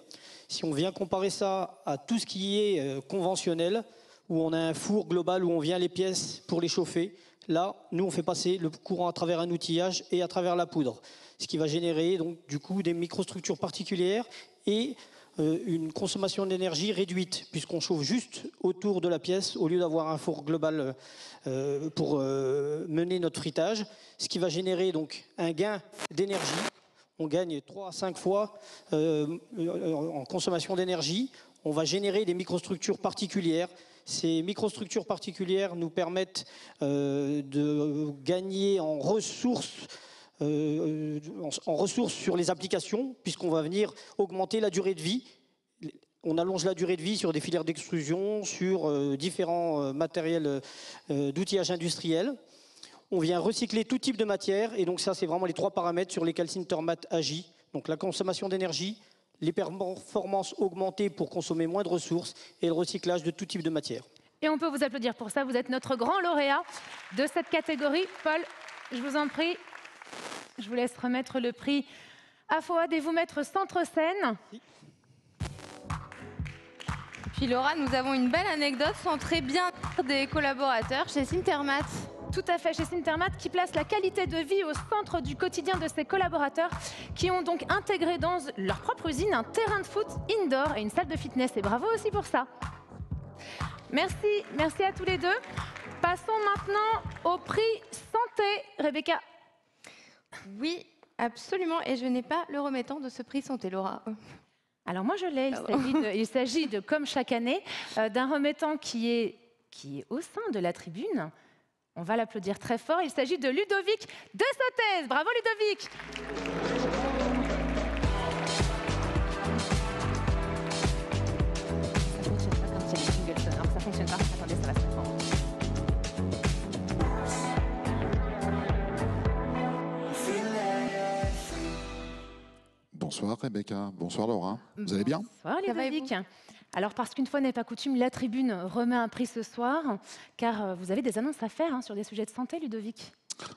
Si on vient comparer ça à tout ce qui est conventionnel, où on a un four global où on vient les pièces pour les chauffer, là, nous, on fait passer le courant à travers un outillage et à travers la poudre, ce qui va générer donc du coup des microstructures particulières et une consommation d'énergie réduite, puisqu'on chauffe juste autour de la pièce au lieu d'avoir un four global pour mener notre fritage, ce qui va générer donc un gain d'énergie. On gagne 3 à 5 fois en consommation d'énergie. On va générer des microstructures particulières. Ces microstructures particulières nous permettent de gagner en ressources sur les applications, puisqu'on va venir augmenter la durée de vie. On allonge la durée de vie sur des filières d'extrusion, sur différents matériels d'outillage industriel. On vient recycler tout type de matière. Et donc ça, c'est vraiment les 3 paramètres sur lesquels Sintermat agit. Donc la consommation d'énergie, les performances augmentées pour consommer moins de ressources et le recyclage de tout type de matière. Et on peut vous applaudir pour ça. Vous êtes notre grand lauréat de cette catégorie. Paul, je vous en prie, je vous laisse remettre le prix à Fouad et vous mettre centre-scène. Puis Laura, nous avons une belle anecdote centrée bien des collaborateurs chez Sintermat. Tout à fait, chez Sintermat, qui place la qualité de vie au centre du quotidien de ses collaborateurs, qui ont donc intégré dans leur propre usine un terrain de foot indoor et une salle de fitness. Et bravo aussi pour ça. Merci, merci à tous les deux. Passons maintenant au prix santé. Rebecca. Oui, absolument. Et je n'ai pas le remettant de ce prix santé, Laura. Alors moi je l'ai. Il s'agit de, comme chaque année, d'un remettant qui est au sein de la tribune. On va l'applaudir très fort. Il s'agit de Ludovic de Sottez. Bravo Ludovic. Ça fonctionne pas. Attendez, ça va se faire. Bonsoir Rebecca, bonsoir Laura. Vous allez bien? Bonsoir Ludovic. Alors parce qu'une fois n'est pas coutume, la tribune remet un prix ce soir, car vous avez des annonces à faire sur des sujets de santé, Ludovic.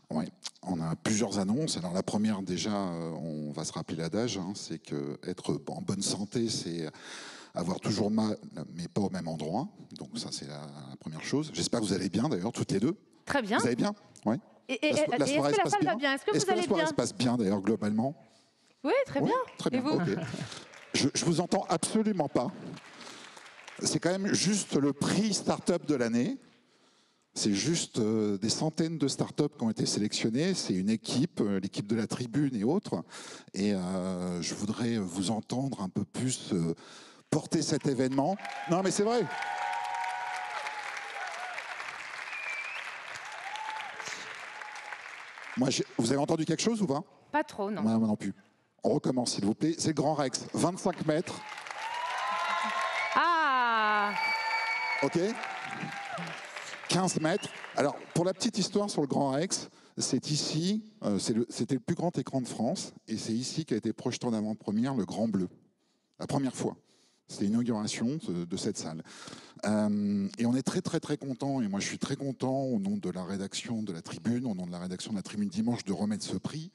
Oui, on a plusieurs annonces. Alors la première déjà, on va se rappeler l'adage, c'est qu'être en bonne santé, c'est avoir toujours mal, mais pas au même endroit. Donc ça c'est la première chose. J'espère que vous allez bien d'ailleurs, toutes les deux. Très bien. Vous allez bien? Oui. Et est-ce que la salle va bien? Est-ce que vous allez bien? La soirée se passe bien d'ailleurs globalement? Oui, très bien. Très bien. Et vous? Okay. Je vous entends absolument pas. C'est quand même juste le prix start-up de l'année. C'est juste des centaines de start-up qui ont été sélectionnées. C'est une équipe, l'équipe de la tribune et autres. Et je voudrais vous entendre un peu plus porter cet événement. Non, mais c'est vrai. Moi, vous avez entendu quelque chose ou pas? Pas trop, non. Moi non plus. On recommence, s'il vous plaît. C'est le Grand Rex, 25 mètres. Ah! OK. 15 mètres. Alors, pour la petite histoire sur le Grand Rex, c'est ici, c'était le plus grand écran de France, et c'est ici qu'a été projeté en avant-première le Grand Bleu. La première fois. C'était l'inauguration de cette salle. Et on est très, très, très content, et moi je suis très content, au nom de la rédaction de la Tribune, au nom de la rédaction de la Tribune Dimanche, de remettre ce prix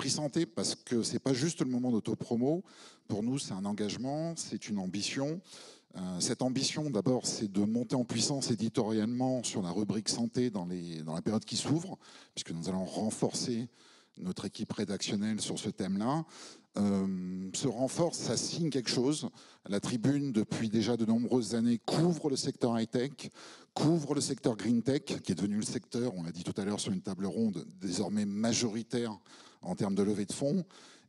santé, parce que c'est pas juste le moment d'autopromo. Pour nous, c'est un engagement, c'est une ambition. Cette ambition, d'abord, c'est de monter en puissance éditorialement sur la rubrique santé dans la période qui s'ouvre, puisque nous allons renforcer notre équipe rédactionnelle sur ce thème-là. Ce renfort, ça signe quelque chose. La Tribune, depuis déjà de nombreuses années, couvre le secteur high-tech, couvre le secteur green-tech, qui est devenu le secteur, on l'a dit tout à l'heure sur une table ronde, désormais majoritaire en termes de levée de fonds.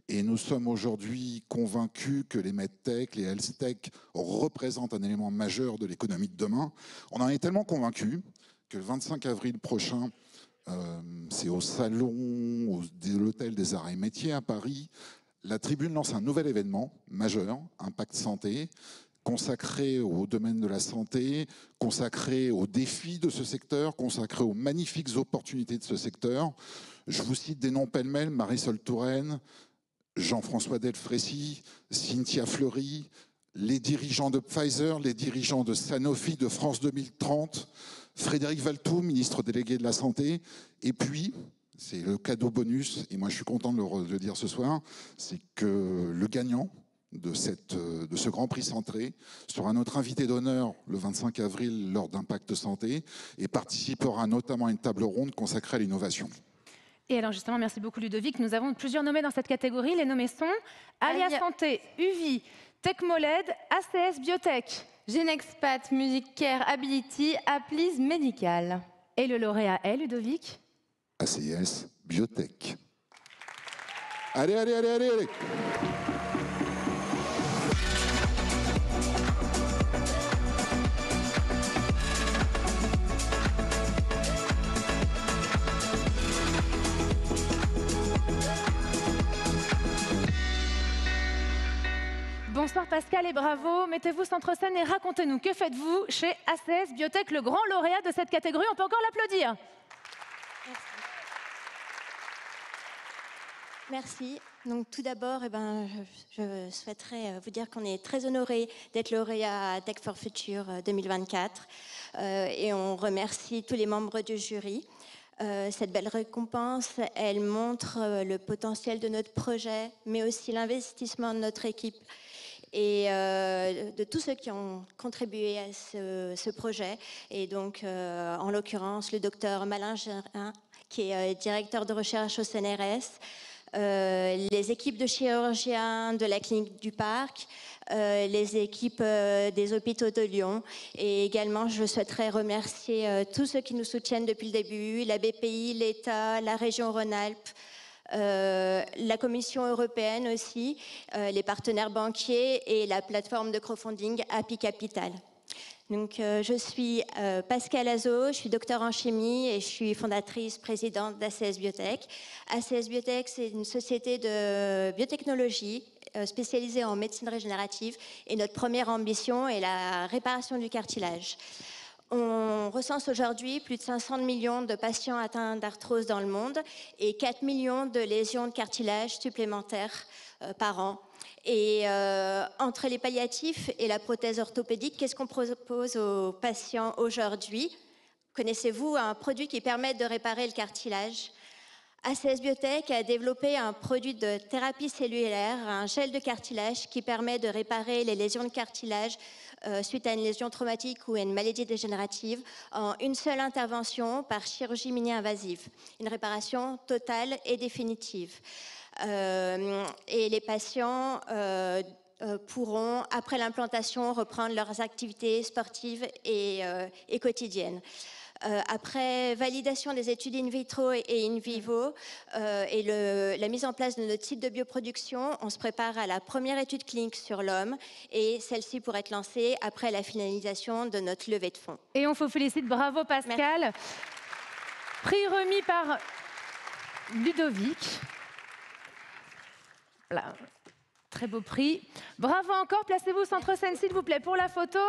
Et nous sommes aujourd'hui convaincus que les medtech, les health-tech représentent un élément majeur de l'économie de demain. On en est tellement convaincus que le 25 avril prochain, c'est au salon de l'Hôtel des Arts et Métiers à Paris, la Tribune lance un nouvel événement majeur, Impact Santé, consacré au domaine de la santé, consacré aux défis de ce secteur, consacré aux magnifiques opportunités de ce secteur. Je vous cite des noms pêle-mêle: Marisol Touraine, Jean-François Delfrécy, Cynthia Fleury, les dirigeants de Pfizer, les dirigeants de Sanofi, de France 2030, Frédéric Valtou, ministre délégué de la Santé, et puis, c'est le cadeau bonus, et moi je suis content de le dire ce soir, c'est que le gagnant de ce Grand Prix Santé sera notre invité d'honneur le 25 avril lors d'Impact Santé et participera notamment à une table ronde consacrée à l'innovation. Et alors justement, merci beaucoup Ludovic. Nous avons plusieurs nommés dans cette catégorie. Les nommés sont Alia Santé, UVI, Techmoled, ACS Biotech, Genexpat, Music Care, Ability, Applis Medical. Et le lauréat est Ludovic? ACS Biotech. Allez, allez, allez, allez, allez. Bonsoir Pascal, et bravo. Mettez-vous centre scène et racontez-nous, que faites-vous chez ACS Biotech, le grand lauréat de cette catégorie? On peut encore l'applaudir. Merci. Donc, tout d'abord, je souhaiterais vous dire qu'on est très honorés d'être lauréat à Tech for Future 2024 et on remercie tous les membres du jury. Cette belle récompense, elle montre le potentiel de notre projet, mais aussi l'investissement de notre équipe et de tous ceux qui ont contribué à ce projet. Et donc, en l'occurrence, le docteur Malin Gérin, qui est directeur de recherche au CNRS, les équipes de chirurgiens de la clinique du Parc, les équipes des hôpitaux de Lyon. Et également, je souhaiterais remercier tous ceux qui nous soutiennent depuis le début, la BPI, l'État, la région Rhône-Alpes, la Commission européenne aussi, les partenaires banquiers et la plateforme de crowdfunding Happy Capital. Donc, je suis Pascal Azo, je suis docteur en chimie et je suis fondatrice présidente d'ACS Biotech. ACS Biotech, c'est une société de biotechnologie spécialisée en médecine régénérative et notre première ambition est la réparation du cartilage. On recense aujourd'hui plus de 500 millions de patients atteints d'arthrose dans le monde et 4 millions de lésions de cartilage supplémentaires par an. Et entre les palliatifs et la prothèse orthopédique, qu'est-ce qu'on propose aux patients aujourd'hui? Connaissez-vous un produit qui permet de réparer le cartilage? ACS Biotech a développé un produit de thérapie cellulaire, un gel de cartilage qui permet de réparer les lésions de cartilage suite à une lésion traumatique ou à une maladie dégénérative en une seule intervention par chirurgie mini-invasive. Une réparation totale et définitive. Et les patients pourront, après l'implantation, reprendre leurs activités sportives et quotidiennes. Après validation des études in vitro et in vivo et la mise en place de notre site de bioproduction, on se prépare à la première étude clinique sur l'homme et celle-ci pourrait être lancée après la finalisation de notre levée de fonds. Et on vous félicite, bravo Pascal. Merci. Prix remis par Ludovic. Voilà. Très beau prix. Bravo encore, placez-vous centre scène s'il vous plaît pour la photo.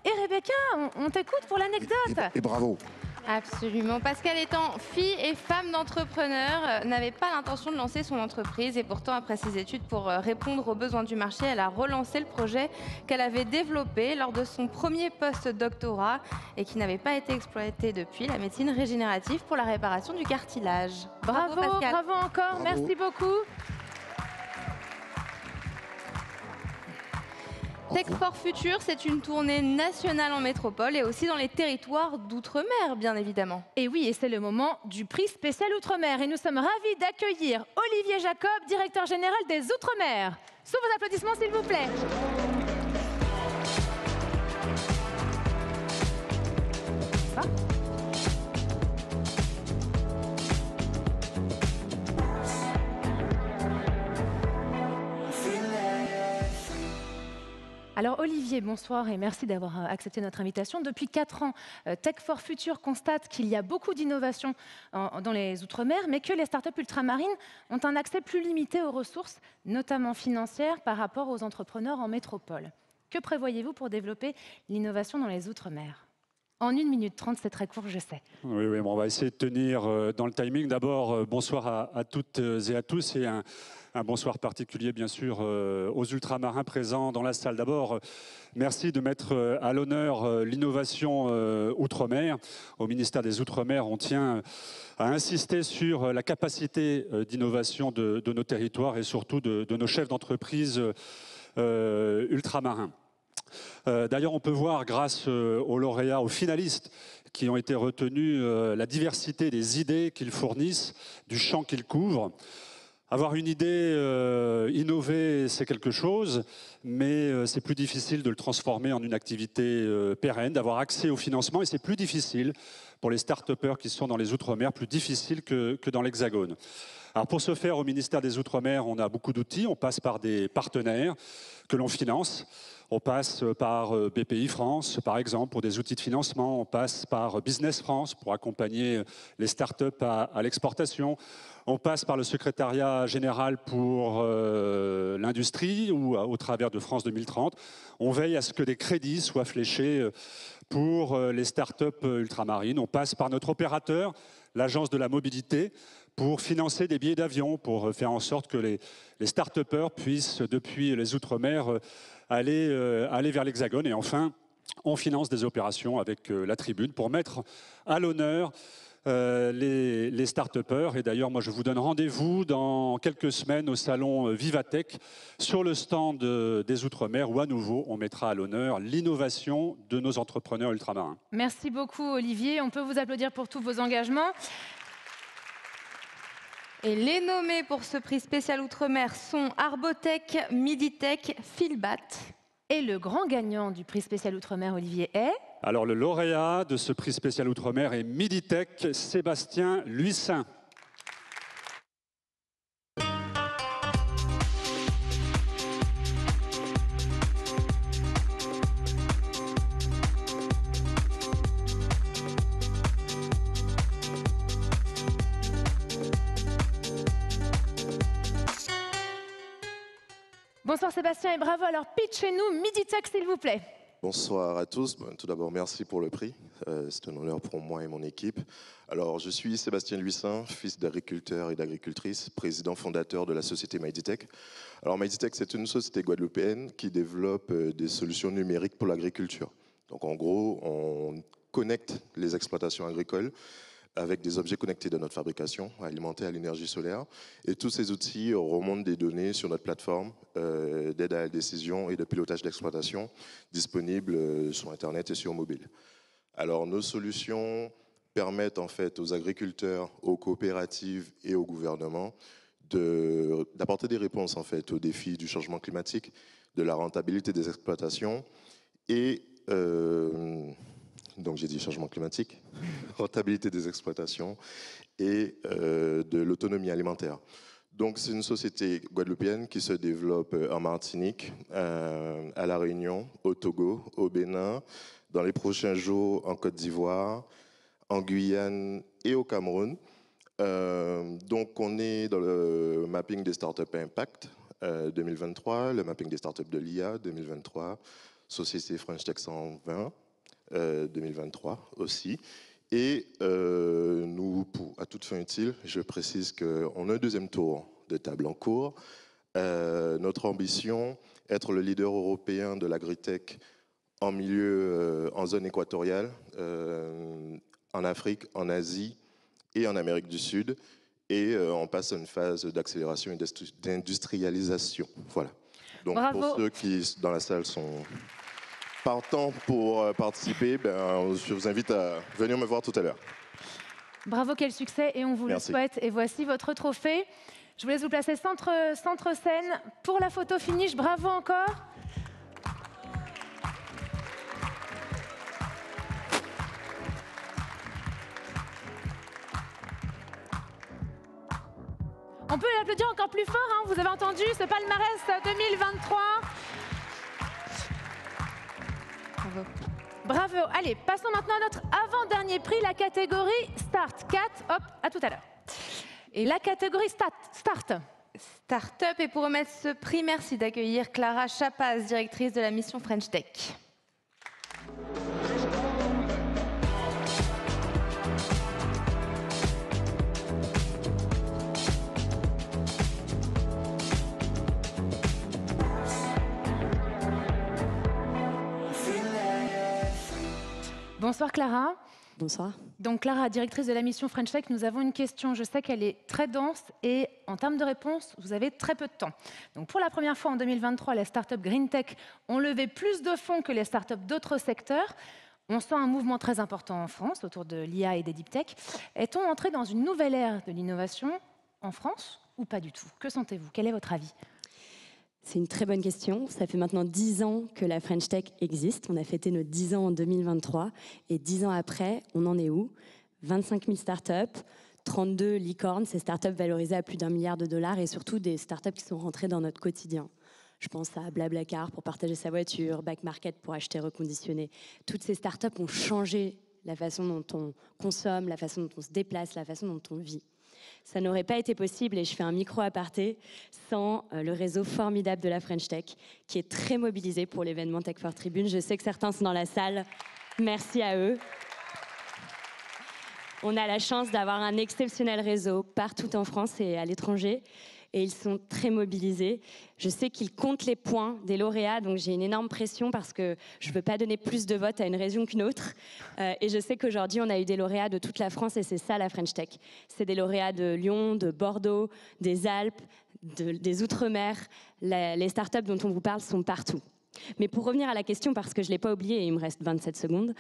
Et Rebecca, on t'écoute pour l'anecdote. Et bravo. Absolument. Pascal étant fille et femme d'entrepreneur, n'avait pas l'intention de lancer son entreprise et pourtant après ses études pour répondre aux besoins du marché, elle a relancé le projet qu'elle avait développé lors de son premier post-doctorat et qui n'avait pas été exploité depuis, la médecine régénérative pour la réparation du cartilage. Bravo Pascal. Bravo encore, bravo. Merci beaucoup. Tech for Future, c'est une tournée nationale en métropole et aussi dans les territoires d'outre-mer, bien évidemment. Et oui, et c'est le moment du prix spécial Outre-mer. Et nous sommes ravis d'accueillir Olivier Jacob, directeur général des Outre-mer. Sous vos applaudissements, s'il vous plaît. Alors Olivier, bonsoir et merci d'avoir accepté notre invitation. Depuis 4 ans, Tech for Future constate qu'il y a beaucoup d'innovations dans les Outre-mer, mais que les startups ultramarines ont un accès plus limité aux ressources, notamment financières, par rapport aux entrepreneurs en métropole. Que prévoyez-vous pour développer l'innovation dans les Outre-mer ? En 1 minute 30, c'est très court, je sais. Oui, bon, on va essayer de tenir dans le timing. D'abord, bonsoir à toutes et à tous et un bonsoir particulier, bien sûr, aux ultramarins présents dans la salle. D'abord, merci de mettre à l'honneur l'innovation Outre-mer. Au ministère des Outre-mer, on tient à insister sur la capacité d'innovation de nos territoires et surtout de nos chefs d'entreprise ultramarins. D'ailleurs, on peut voir, grâce aux lauréats, aux finalistes qui ont été retenus, la diversité des idées qu'ils fournissent, du champ qu'ils couvrent. Avoir une idée, innover, c'est quelque chose, mais c'est plus difficile de le transformer en une activité pérenne, d'avoir accès au financement, et c'est plus difficile pour les start-upers qui sont dans les Outre-mer, plus difficile que dans l'Hexagone. Alors pour ce faire, au ministère des Outre-mer, on a beaucoup d'outils. On passe par des partenaires que l'on finance. On passe par BPI France, par exemple, pour des outils de financement. On passe par Business France pour accompagner les startups à l'exportation. On passe par le secrétariat général pour l'industrie ou au travers de France 2030. On veille à ce que des crédits soient fléchés pour les startups ultramarines. On passe par notre opérateur, l'Agence de la mobilité, pour financer des billets d'avion, pour faire en sorte que les start-upers puissent, depuis les Outre-mer, aller vers l'Hexagone. Et enfin, on finance des opérations avec la Tribune pour mettre à l'honneur les start-upers. Et d'ailleurs, moi, je vous donne rendez-vous dans quelques semaines au salon Vivatech sur le stand des Outre-mer où, à nouveau, on mettra à l'honneur l'innovation de nos entrepreneurs ultramarins. Merci beaucoup, Olivier. On peut vous applaudir pour tous vos engagements. Et les nommés pour ce prix spécial Outre-mer sont Arbotech, Miditech, Philbat. Et le grand gagnant du prix spécial Outre-mer, Olivier, est... Alors, le lauréat de ce prix spécial Outre-mer est Miditech, Sébastien Luissin. Bonsoir Sébastien et bravo. Alors pitchez-nous Miditech s'il vous plaît. Bonsoir à tous. Tout d'abord, merci pour le prix. C'est un honneur pour moi et mon équipe. Alors, je suis Sébastien Luissin, fils d'agriculteur et d'agricultrice, président fondateur de la société Miditech. Alors, Miditech, c'est une société guadeloupéenne qui développe des solutions numériques pour l'agriculture. Donc, en gros, on connecte les exploitations agricoles avec des objets connectés de notre fabrication, alimentés à l'énergie solaire. Et tous ces outils remontent des données sur notre plateforme d'aide à la décision et de pilotage d'exploitation disponible sur Internet et sur mobile. Alors, nos solutions permettent en fait aux agriculteurs, aux coopératives et au gouvernement d'apporter des réponses en fait aux défis du changement climatique, de la rentabilité des exploitations et donc j'ai dit changement climatique, rentabilité des exploitations et de l'autonomie alimentaire. Donc c'est une société guadeloupéenne qui se développe en Martinique, à La Réunion, au Togo, au Bénin, dans les prochains jours en Côte d'Ivoire, en Guyane et au Cameroun. Donc on est dans le mapping des startups Impact 2023, le mapping des startups de l'IA 2023, Société French Tech 120. 2023 aussi. Et nous, à toute fin utile, je précise qu'on a un deuxième tour de table en cours. Notre ambition, être le leader européen de l'agritech en en zone équatoriale, en Afrique, en Asie et en Amérique du Sud. Et on passe à une phase d'accélération et d'industrialisation. Voilà. Donc Bravo. Pour ceux qui, dans la salle, sont partants pour participer, je vous invite à venir me voir tout à l'heure. Bravo, quel succès et on vous Merci. le souhaite. Et voici votre trophée. Je vous laisse vous placer centre scène pour la photo finish. Bravo encore. On peut l'applaudir encore plus fort, hein, vous avez entendu ce palmarès 2023. Bravo. Bravo. Allez, passons maintenant à notre avant-dernier prix, la catégorie Start. 4, hop, à tout à l'heure. Et la catégorie Start. Start-up. Et pour remettre ce prix, merci d'accueillir Clara Chapaz, directrice de la mission French Tech. Bonsoir Clara. Bonsoir. Donc Clara, directrice de la mission French Tech, nous avons une question. Je sais qu'elle est très dense et en termes de réponse, vous avez très peu de temps. Donc pour la première fois en 2023, les startups Green Tech ont levé plus de fonds que les startups d'autres secteurs. On sent un mouvement très important en France autour de l'IA et des deep tech. Est-on entré dans une nouvelle ère de l'innovation en France ou pas du tout? Que sentez-vous? Quel est votre avis? C'est une très bonne question. Ça fait maintenant 10 ans que la French Tech existe. On a fêté nos 10 ans en 2023. Et 10 ans après, on en est où? 25 000 startups, 32 licornes, ces startups valorisées à plus d'1 milliard de dollars et surtout des startups qui sont rentrées dans notre quotidien. Je pense à Blablacar pour partager sa voiture, Back Market pour acheter reconditionné. Toutes ces startups ont changé la façon dont on consomme, la façon dont on se déplace, la façon dont on vit. Ça n'aurait pas été possible, et je fais un micro-aparté, sans le réseau formidable de la French Tech, qui est très mobilisé pour l'événement Tech for Tribune. Je sais que certains sont dans la salle. Merci à eux. On a la chance d'avoir un exceptionnel réseau partout en France et à l'étranger. Et ils sont très mobilisés. Je sais qu'ils comptent les points des lauréats, donc j'ai une énorme pression parce que je ne veux pas donner plus de votes à une région qu'une autre. Et je sais qu'aujourd'hui, on a eu des lauréats de toute la France et c'est ça la French Tech. C'est des lauréats de Lyon, de Bordeaux, des Alpes, des Outre-mer. Les startups dont on vous parle sont partout. Mais pour revenir à la question, parce que je ne l'ai pas oublié et il me reste 27 secondes,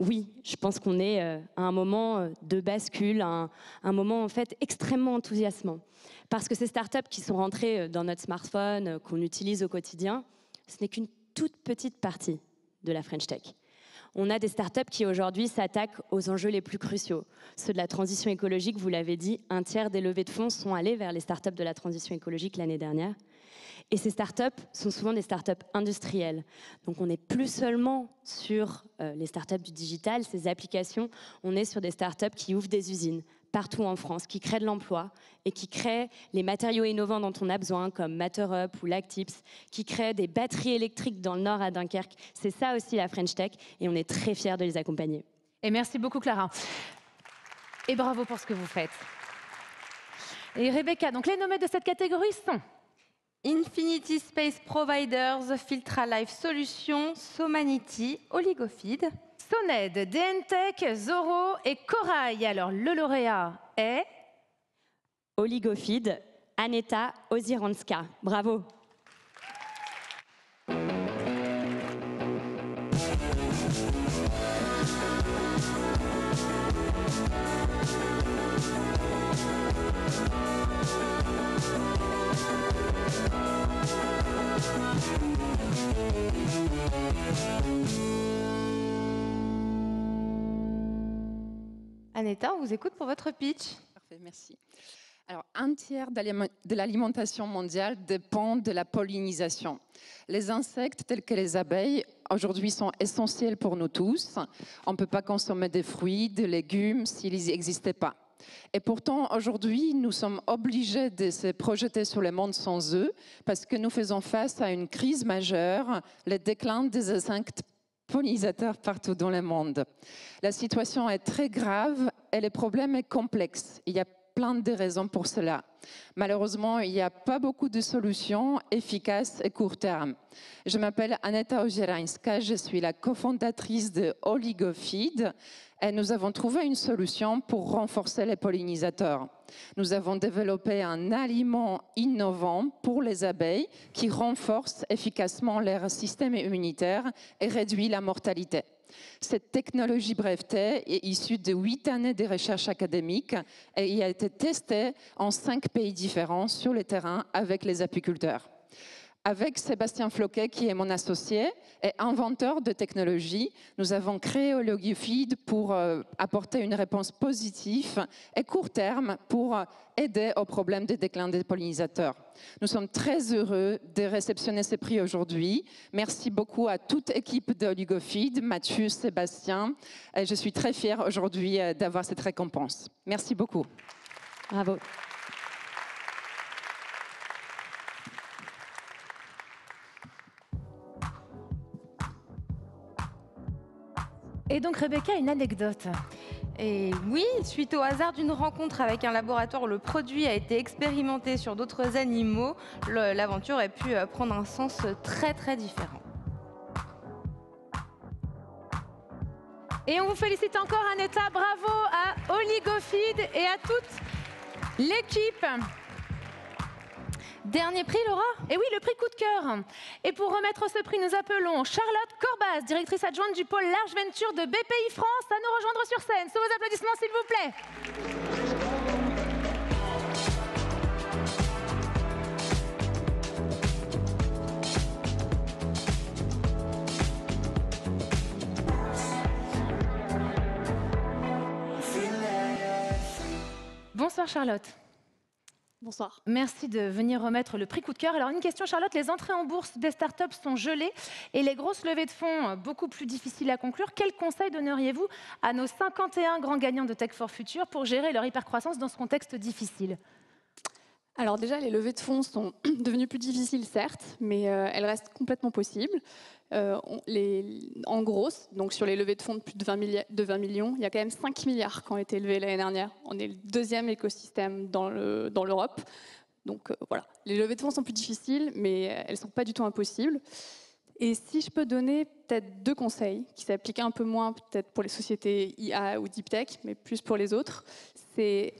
oui, je pense qu'on est à un moment de bascule, un moment en fait extrêmement enthousiasmant. Parce que ces startups qui sont rentrées dans notre smartphone, qu'on utilise au quotidien, ce n'est qu'une toute petite partie de la French Tech. On a des startups qui aujourd'hui s'attaquent aux enjeux les plus cruciaux. Ceux de la transition écologique, vous l'avez dit, 1/3 des levées de fonds sont allées vers les startups de la transition écologique l'année dernière. Et ces startups sont souvent des startups industrielles. Donc on n'est plus seulement sur les startups du digital, ces applications, on est sur des startups qui ouvrent des usines partout en France, qui créent de l'emploi et qui créent les matériaux innovants dont on a besoin, comme MatterUp ou Lactips, qui créent des batteries électriques dans le nord à Dunkerque. C'est ça aussi la French Tech et on est très fiers de les accompagner. Et merci beaucoup Clara. Et bravo pour ce que vous faites. Et Rebecca, donc les nommés de cette catégorie sont Infinity Space Providers, Filtra Life Solutions, Somanity, Oligofeed, Soned, DNTech, Zoro et Corail. Alors le lauréat est Oligofeed, Aneta Oziranska. Bravo. Aneta, on vous écoute pour votre pitch. Parfait, merci. Alors, 1/3 de l'alimentation mondiale dépend de la pollinisation. Les insectes tels que les abeilles, aujourd'hui, sont essentiels pour nous tous. On ne peut pas consommer des fruits, des légumes s'ils n'existaient pas. Et pourtant, aujourd'hui, nous sommes obligés de se projeter sur le monde sans eux parce que nous faisons face à une crise majeure, le déclin des insectes pollinisateurs partout dans le monde. La situation est très grave et le problème est complexe. Il y a plein de raisons pour cela. Malheureusement, il n'y a pas beaucoup de solutions efficaces et court terme. Je m'appelle Aneta Oziranska, je suis la cofondatrice de Oligofeed et nous avons trouvé une solution pour renforcer les pollinisateurs. Nous avons développé un aliment innovant pour les abeilles qui renforce efficacement leur système immunitaire et réduit la mortalité. Cette technologie brevetée est issue de 8 années de recherche académique et il a été testée en 5 pays différents sur le terrain avec les apiculteurs. Avec Sébastien Floquet, qui est mon associé et inventeur de technologie, nous avons créé Oligofeed pour apporter une réponse positive et court terme pour aider au problème des déclins des pollinisateurs. Nous sommes très heureux de réceptionner ces prix aujourd'hui. Merci beaucoup à toute l'équipe de Oligofeed, Mathieu, Sébastien. Et je suis très fière aujourd'hui d'avoir cette récompense. Merci beaucoup. Bravo. Et donc Rebecca, une anecdote. Et oui, suite au hasard d'une rencontre avec un laboratoire où le produit a été expérimenté sur d'autres animaux, l'aventure a pu prendre un sens très différent. Et on vous félicite encore Aneta, bravo à Oligofeed et à toute l'équipe. Dernier prix, Laura? Et oui, le prix coup de cœur. Et pour remettre ce prix, nous appelons Charlotte Corbaz, directrice adjointe du pôle Large Venture de BPI France, à nous rejoindre sur scène. Sous vos applaudissements, s'il vous plaît. Bonsoir Charlotte. Bonsoir. Merci de venir remettre le prix coup de cœur. Alors une question Charlotte, les entrées en bourse des startups sont gelées et les grosses levées de fonds beaucoup plus difficiles à conclure. Quel conseil donneriez-vous à nos 51 grands gagnants de Tech for Future pour gérer leur hypercroissance dans ce contexte difficile? Alors déjà, les levées de fonds sont devenues plus difficiles, certes, mais elles restent complètement possibles. En gros, donc sur les levées de fonds de plus de 20 millions, il y a quand même 5 milliards qui ont été levés l'année dernière. On est le deuxième écosystème dans l'Europe. Donc voilà, les levées de fonds sont plus difficiles, mais elles ne sont pas du tout impossibles. Et si je peux donner peut-être 2 conseils, qui s'appliquent un peu moins peut-être pour les sociétés IA ou Deep Tech, mais plus pour les autres, c'est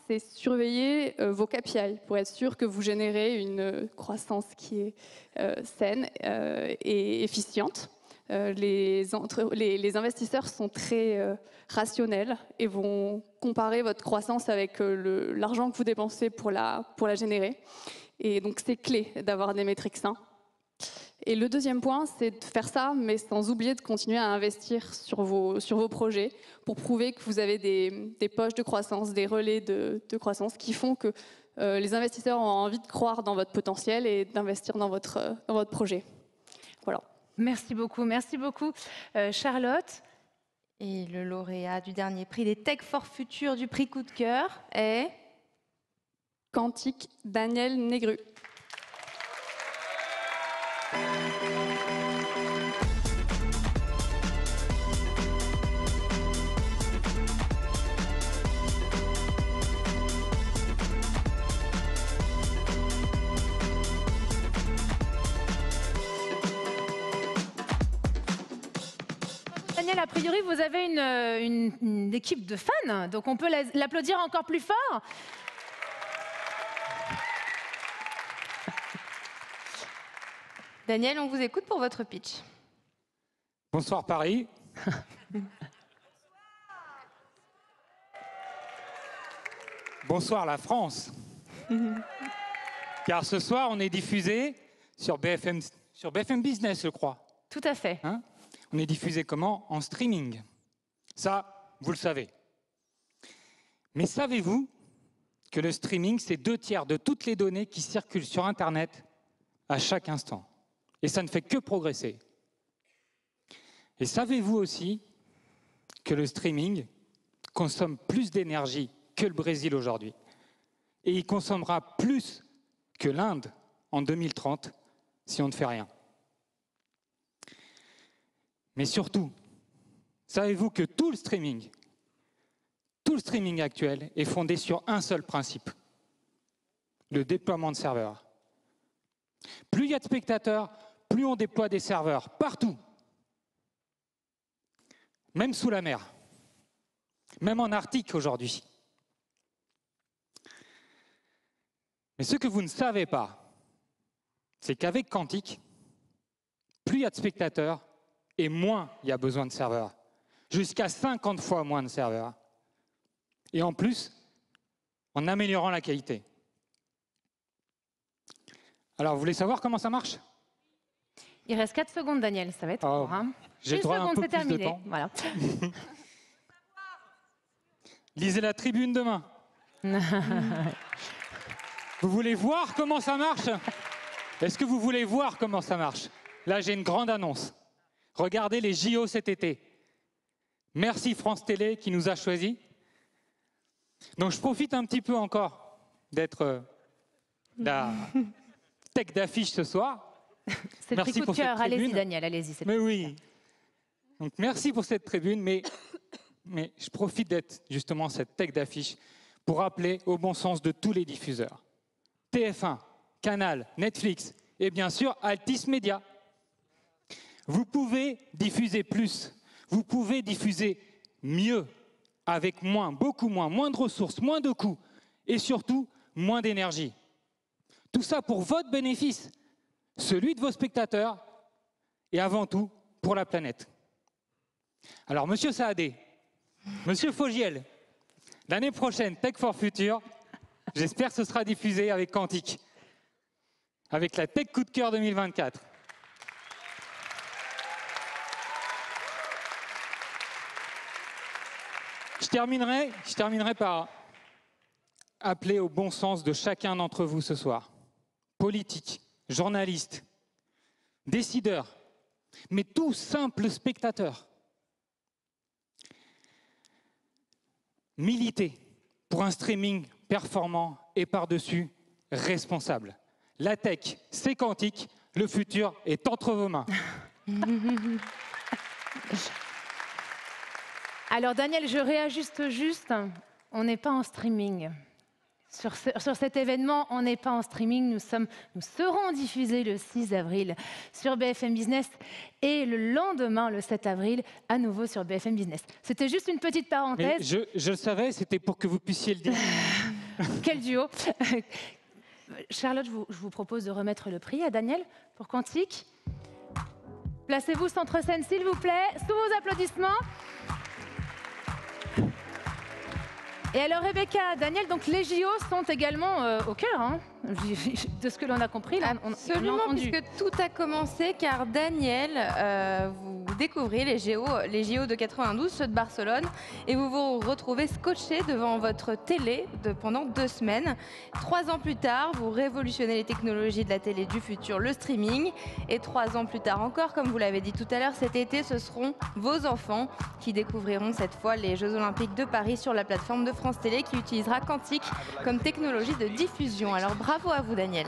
c'est surveiller vos KPI pour être sûr que vous générez une croissance qui est saine et efficiente. Les investisseurs sont très rationnels et vont comparer votre croissance avec l'argent que vous dépensez pour la générer. Et donc c'est clé d'avoir des métriques sains. Et le deuxième point, c'est de faire ça, mais sans oublier de continuer à investir sur vos projets pour prouver que vous avez des poches de croissance, des relais de croissance qui font que les investisseurs ont envie de croire dans votre potentiel et d'investir dans votre projet. Voilà. Merci beaucoup Charlotte. Et le lauréat du dernier prix des Tech for Future du prix coup de cœur est Quantique, Daniel Négru. Daniel, a priori, vous avez une équipe de fans, donc on peut l'applaudir encore plus fort. Daniel, on vous écoute pour votre pitch. Bonsoir Paris. Bonsoir la France. Car ce soir, on est diffusé sur BFM Business, je crois. Tout à fait. Hein? On est diffusé comment? En streaming. Ça, vous le savez. Mais savez-vous que le streaming, c'est 2/3 de toutes les données qui circulent sur Internet à chaque instant? Et ça ne fait que progresser. Et savez-vous aussi que le streaming consomme plus d'énergie que le Brésil aujourd'hui? Et il consommera plus que l'Inde en 2030 si on ne fait rien. Mais surtout, savez-vous que tout le streaming actuel est fondé sur un seul principe, le déploiement de serveurs. Plus il y a de spectateurs, plus on déploie des serveurs partout, même sous la mer, même en Arctique aujourd'hui. Mais ce que vous ne savez pas, c'est qu'avec Quantique, plus il y a de spectateurs et moins il y a besoin de serveurs. Jusqu'à 50 fois moins de serveurs. Et en plus, en améliorant la qualité. Alors, vous voulez savoir comment ça marche? Il reste 4 secondes, Daniel, ça va être court. Hein. J'ai droit à un peu plus de temps. Voilà. Lisez la tribune demain. Vous voulez voir comment ça marche? Est-ce que vous voulez voir comment ça marche? Là, j'ai une grande annonce. Regardez les JO cet été. Merci France Télé qui nous a choisis. Donc, je profite un petit peu encore d'être la tech d'affiche ce soir. C'est le prix coup de cœur. Allez-y, Daniel, allez-y. Mais oui. Donc, merci pour cette tribune, mais je profite d'être justement cette tech d'affiche pour rappeler au bon sens de tous les diffuseurs. TF1, Canal, Netflix et bien sûr Altis Media. Vous pouvez diffuser plus, vous pouvez diffuser mieux, avec moins, beaucoup moins de ressources, moins de coûts et surtout moins d'énergie. Tout ça pour votre bénéfice, celui de vos spectateurs et avant tout pour la planète. Alors Monsieur Saadé, Monsieur Fogiel, l'année prochaine Tech for Future, j'espère que ce sera diffusé avec Quantique, avec la Tech Coup de Cœur 2024. Je terminerai par appeler au bon sens de chacun d'entre vous ce soir. Politiques, journalistes, décideurs, mais tout simples spectateurs. Militez pour un streaming performant et par-dessus responsable. La tech, c'est quantique, le futur est entre vos mains. Alors Daniel, je réajuste juste, on n'est pas en streaming. Sur cet événement, on n'est pas en streaming, nous serons diffusés le 6 avril sur BFM Business et le lendemain, le 7 avril, à nouveau sur BFM Business. C'était juste une petite parenthèse. Mais je le savais, c'était pour que vous puissiez le dire. Quel duo. Charlotte, je vous propose de remettre le prix à Daniel pour Quantique. Placez-vous centre-scène, s'il vous plaît, sous vos applaudissements. Et alors Rebecca, Daniel, donc les JO sont également au cœur, hein, de ce que l'on a compris. Là, Absolument, puisque tout a commencé car Daniel, vous découvrez les JO de 92, ceux de Barcelone, et vous vous retrouvez scotché devant votre télé pendant 2 semaines. 3 ans plus tard, vous révolutionnez les technologies de la télé du futur, le streaming, et 3 ans plus tard encore, comme vous l'avez dit tout à l'heure, cet été, ce seront vos enfants qui découvriront cette fois les Jeux Olympiques de Paris sur la plateforme de France Télé qui utilisera Quantique comme technologie de diffusion. Alors bravo à vous Daniel.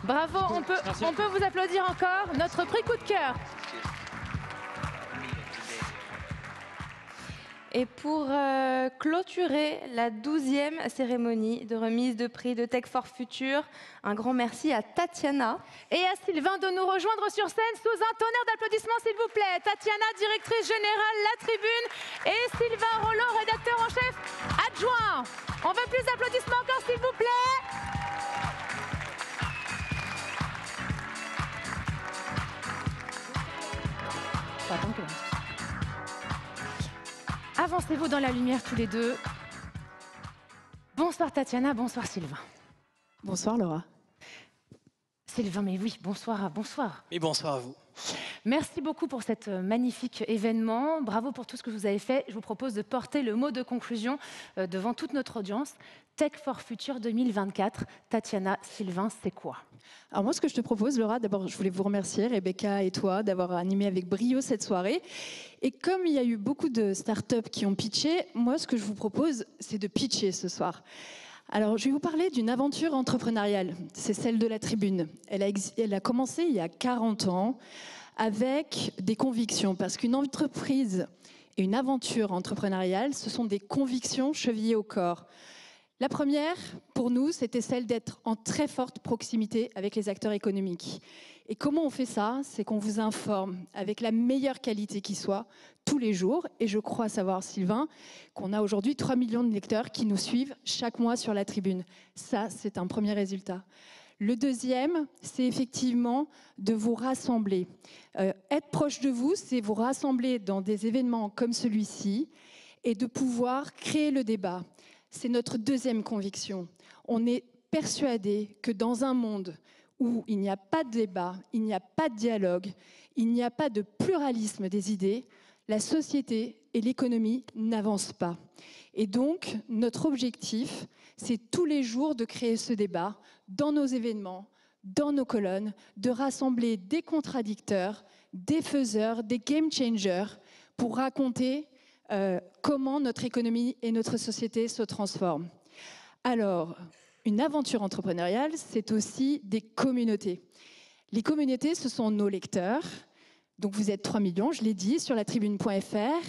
Bravo, on peut vous applaudir encore. Notre prix coup de cœur. Et pour clôturer la 12e cérémonie de remise de prix de Tech for Future, un grand merci à Tatiana. Et à Sylvain de nous rejoindre sur scène sous un tonnerre d'applaudissements, s'il vous plaît. Tatiana, directrice générale La Tribune, et Sylvain Roland, rédacteur en chef adjoint. On veut plus d'applaudissements encore, s'il vous plaît. Avancez-vous dans la lumière tous les deux. Bonsoir Tatiana, bonsoir Sylvain. Bonsoir Laura. Sylvain, mais oui, bonsoir. Et bonsoir à vous. Merci beaucoup pour cet magnifique événement. Bravo pour tout ce que vous avez fait. Je vous propose de porter le mot de conclusion devant toute notre audience. Tech for Future 2024. Tatiana, Sylvain, c'est quoi? Alors moi, ce que je te propose, Laura, d'abord, je voulais vous remercier, Rebecca et toi, d'avoir animé avec brio cette soirée. Et comme il y a eu beaucoup de startups qui ont pitché, moi, ce que je vous propose, c'est de pitcher ce soir. Alors, je vais vous parler d'une aventure entrepreneuriale. C'est celle de La Tribune. Elle a commencé il y a 40 ans avec des convictions. Parce qu'une entreprise et une aventure entrepreneuriale, ce sont des convictions chevillées au corps. La première, pour nous, c'était celle d'être en très forte proximité avec les acteurs économiques. Et comment on fait ça? C'est qu'on vous informe avec la meilleure qualité qui soit, tous les jours. Et je crois savoir, Sylvain, qu'on a aujourd'hui 3 millions de lecteurs qui nous suivent chaque mois sur La Tribune. Ça, c'est un premier résultat. Le deuxième, c'est effectivement de vous rassembler. Être proche de vous, c'est vous rassembler dans des événements comme celui-ci et de pouvoir créer le débat. C'est notre deuxième conviction. On est persuadé que dans un monde où il n'y a pas de débat, il n'y a pas de dialogue, il n'y a pas de pluralisme des idées, la société et l'économie n'avancent pas. Et donc, notre objectif, c'est tous les jours de créer ce débat dans nos événements, dans nos colonnes, de rassembler des contradicteurs, des faiseurs, des game changers pour raconter comment notre économie et notre société se transforment. Alors, une aventure entrepreneuriale, c'est aussi des communautés. Les communautés, ce sont nos lecteurs. Donc vous êtes 3 millions, je l'ai dit, sur latribune.fr.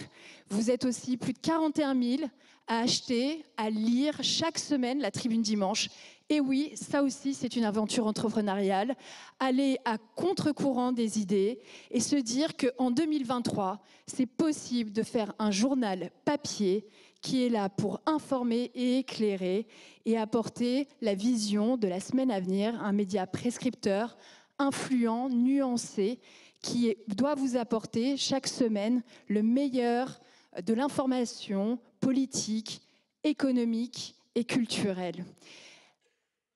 Vous êtes aussi plus de 41 000 à acheter, à lire chaque semaine La Tribune Dimanche. Et oui, ça aussi, c'est une aventure entrepreneuriale. Aller à contre-courant des idées et se dire qu'en 2023, c'est possible de faire un journal papier qui est là pour informer et éclairer et apporter la vision de la semaine à venir, un média prescripteur, influent, nuancé, qui doit vous apporter chaque semaine le meilleur de l'information politique, économique et culturelle.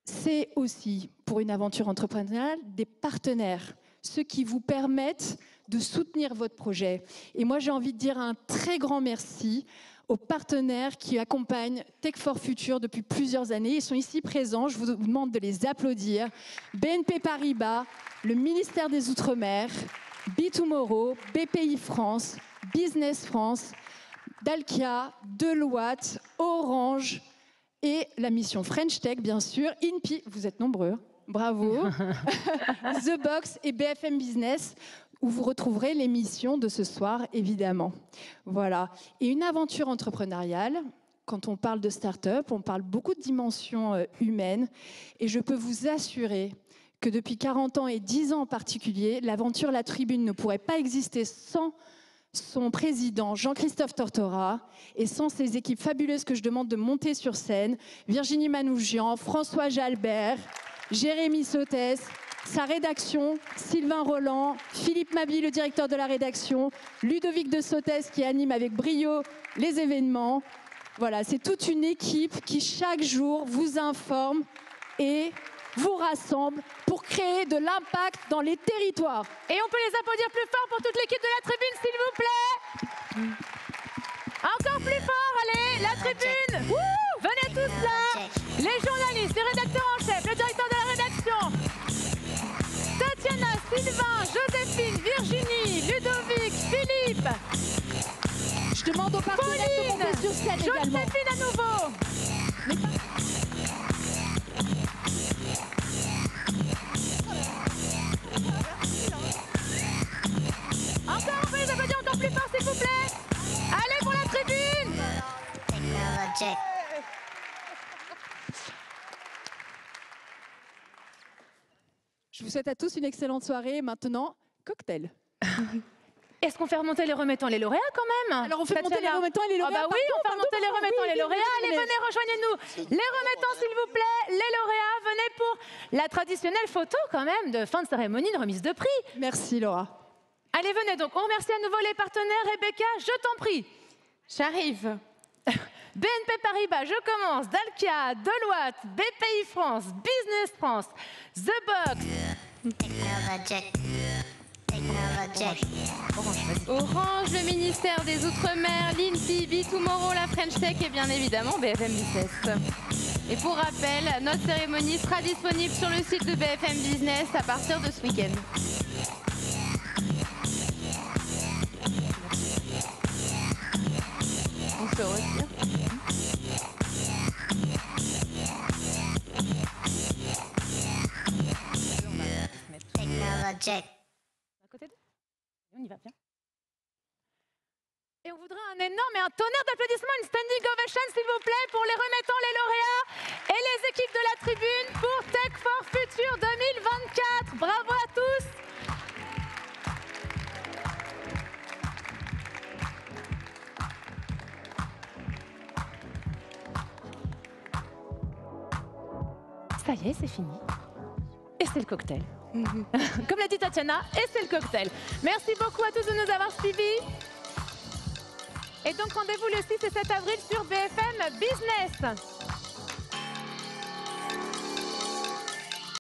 C'est aussi, pour une aventure entrepreneuriale, des partenaires, ceux qui vous permettent de soutenir votre projet. Et moi, j'ai envie de dire un très grand merci aux partenaires qui accompagnent Tech for Future depuis plusieurs années. Ils sont ici présents, je vous demande de les applaudir. BNP Paribas, le ministère des Outre-mer, B2Moro, BPI France, Business France, Dalkia, Deloitte, Orange et la mission French Tech, bien sûr, INPI, vous êtes nombreux, bravo, The Box et BFM Business, où vous retrouverez l'émission de ce soir, évidemment. Voilà. Et une aventure entrepreneuriale, quand on parle de start-up, on parle beaucoup de dimensions humaines, et je peux vous assurer que depuis 40 ans et 10 ans en particulier, l'aventure La Tribune ne pourrait pas exister sans son président Jean-Christophe Tortora et sans ses équipes fabuleuses que je demande de monter sur scène, Virginie Manouchian, François Jalbert, Jérémy Sottès, sa rédaction, Sylvain Roland, Philippe Mabi, le directeur de la rédaction, Ludovic de Sottès qui anime avec brio les événements. Voilà, c'est toute une équipe qui chaque jour vous informe et vous rassemble pour créer de l'impact dans les territoires. Et on peut les applaudir plus fort pour toute l'équipe de La Tribune, s'il vous plaît. Encore plus fort, allez, La Tribune. Venez tous là. Les journalistes, les rédacteurs en chef, le directeur de la rédaction, Tatiana, Sylvain, Joséphine, Virginie, Ludovic, Philippe. Je demande aux partenaires de monter sur scène également. Joséphine à nouveau. Encore, on peut les applaudir encore plus fort, s'il vous plaît. Allez pour La Tribune. Je vous souhaite à tous une excellente soirée. Maintenant, cocktail. Est-ce qu'on fait remonter les remettants, les lauréats quand même? Alors on fait remonter les remettants et les lauréats. Ah bah oui, on fait remonter les remettants, les lauréats. Allez, venez, rejoignez-nous. Les remettants, s'il vous plaît, les lauréats, venez pour la traditionnelle photo quand même de fin de cérémonie, de remise de prix. Merci Laura. Allez, venez donc. On remercie à nouveau les partenaires. Rebecca, je t'en prie. J'arrive. BNP Paribas, je commence. Dalkia, Deloitte, BPI France, Business France, The Box. Orange, le ministère des Outre-mer, l'INPI, B2Moro, la French Tech et bien évidemment BFM Business. Et pour rappel, notre cérémonie sera disponible sur le site de BFM Business à partir de ce week-end. On se retire. À côté d'eux. On y va bien. Et on voudrait un énorme et un tonnerre d'applaudissements, une standing ovation s'il vous plaît pour les remettants, les lauréats et les équipes de La Tribune pour Tech for Future 2024. Bravo à tous. Ça y est, c'est fini. Et c'est le cocktail. Comme l'a dit Tatiana, et c'est le cocktail. Merci beaucoup à tous de nous avoir suivis. Et donc rendez-vous le 6 et 7 avril sur BFM Business.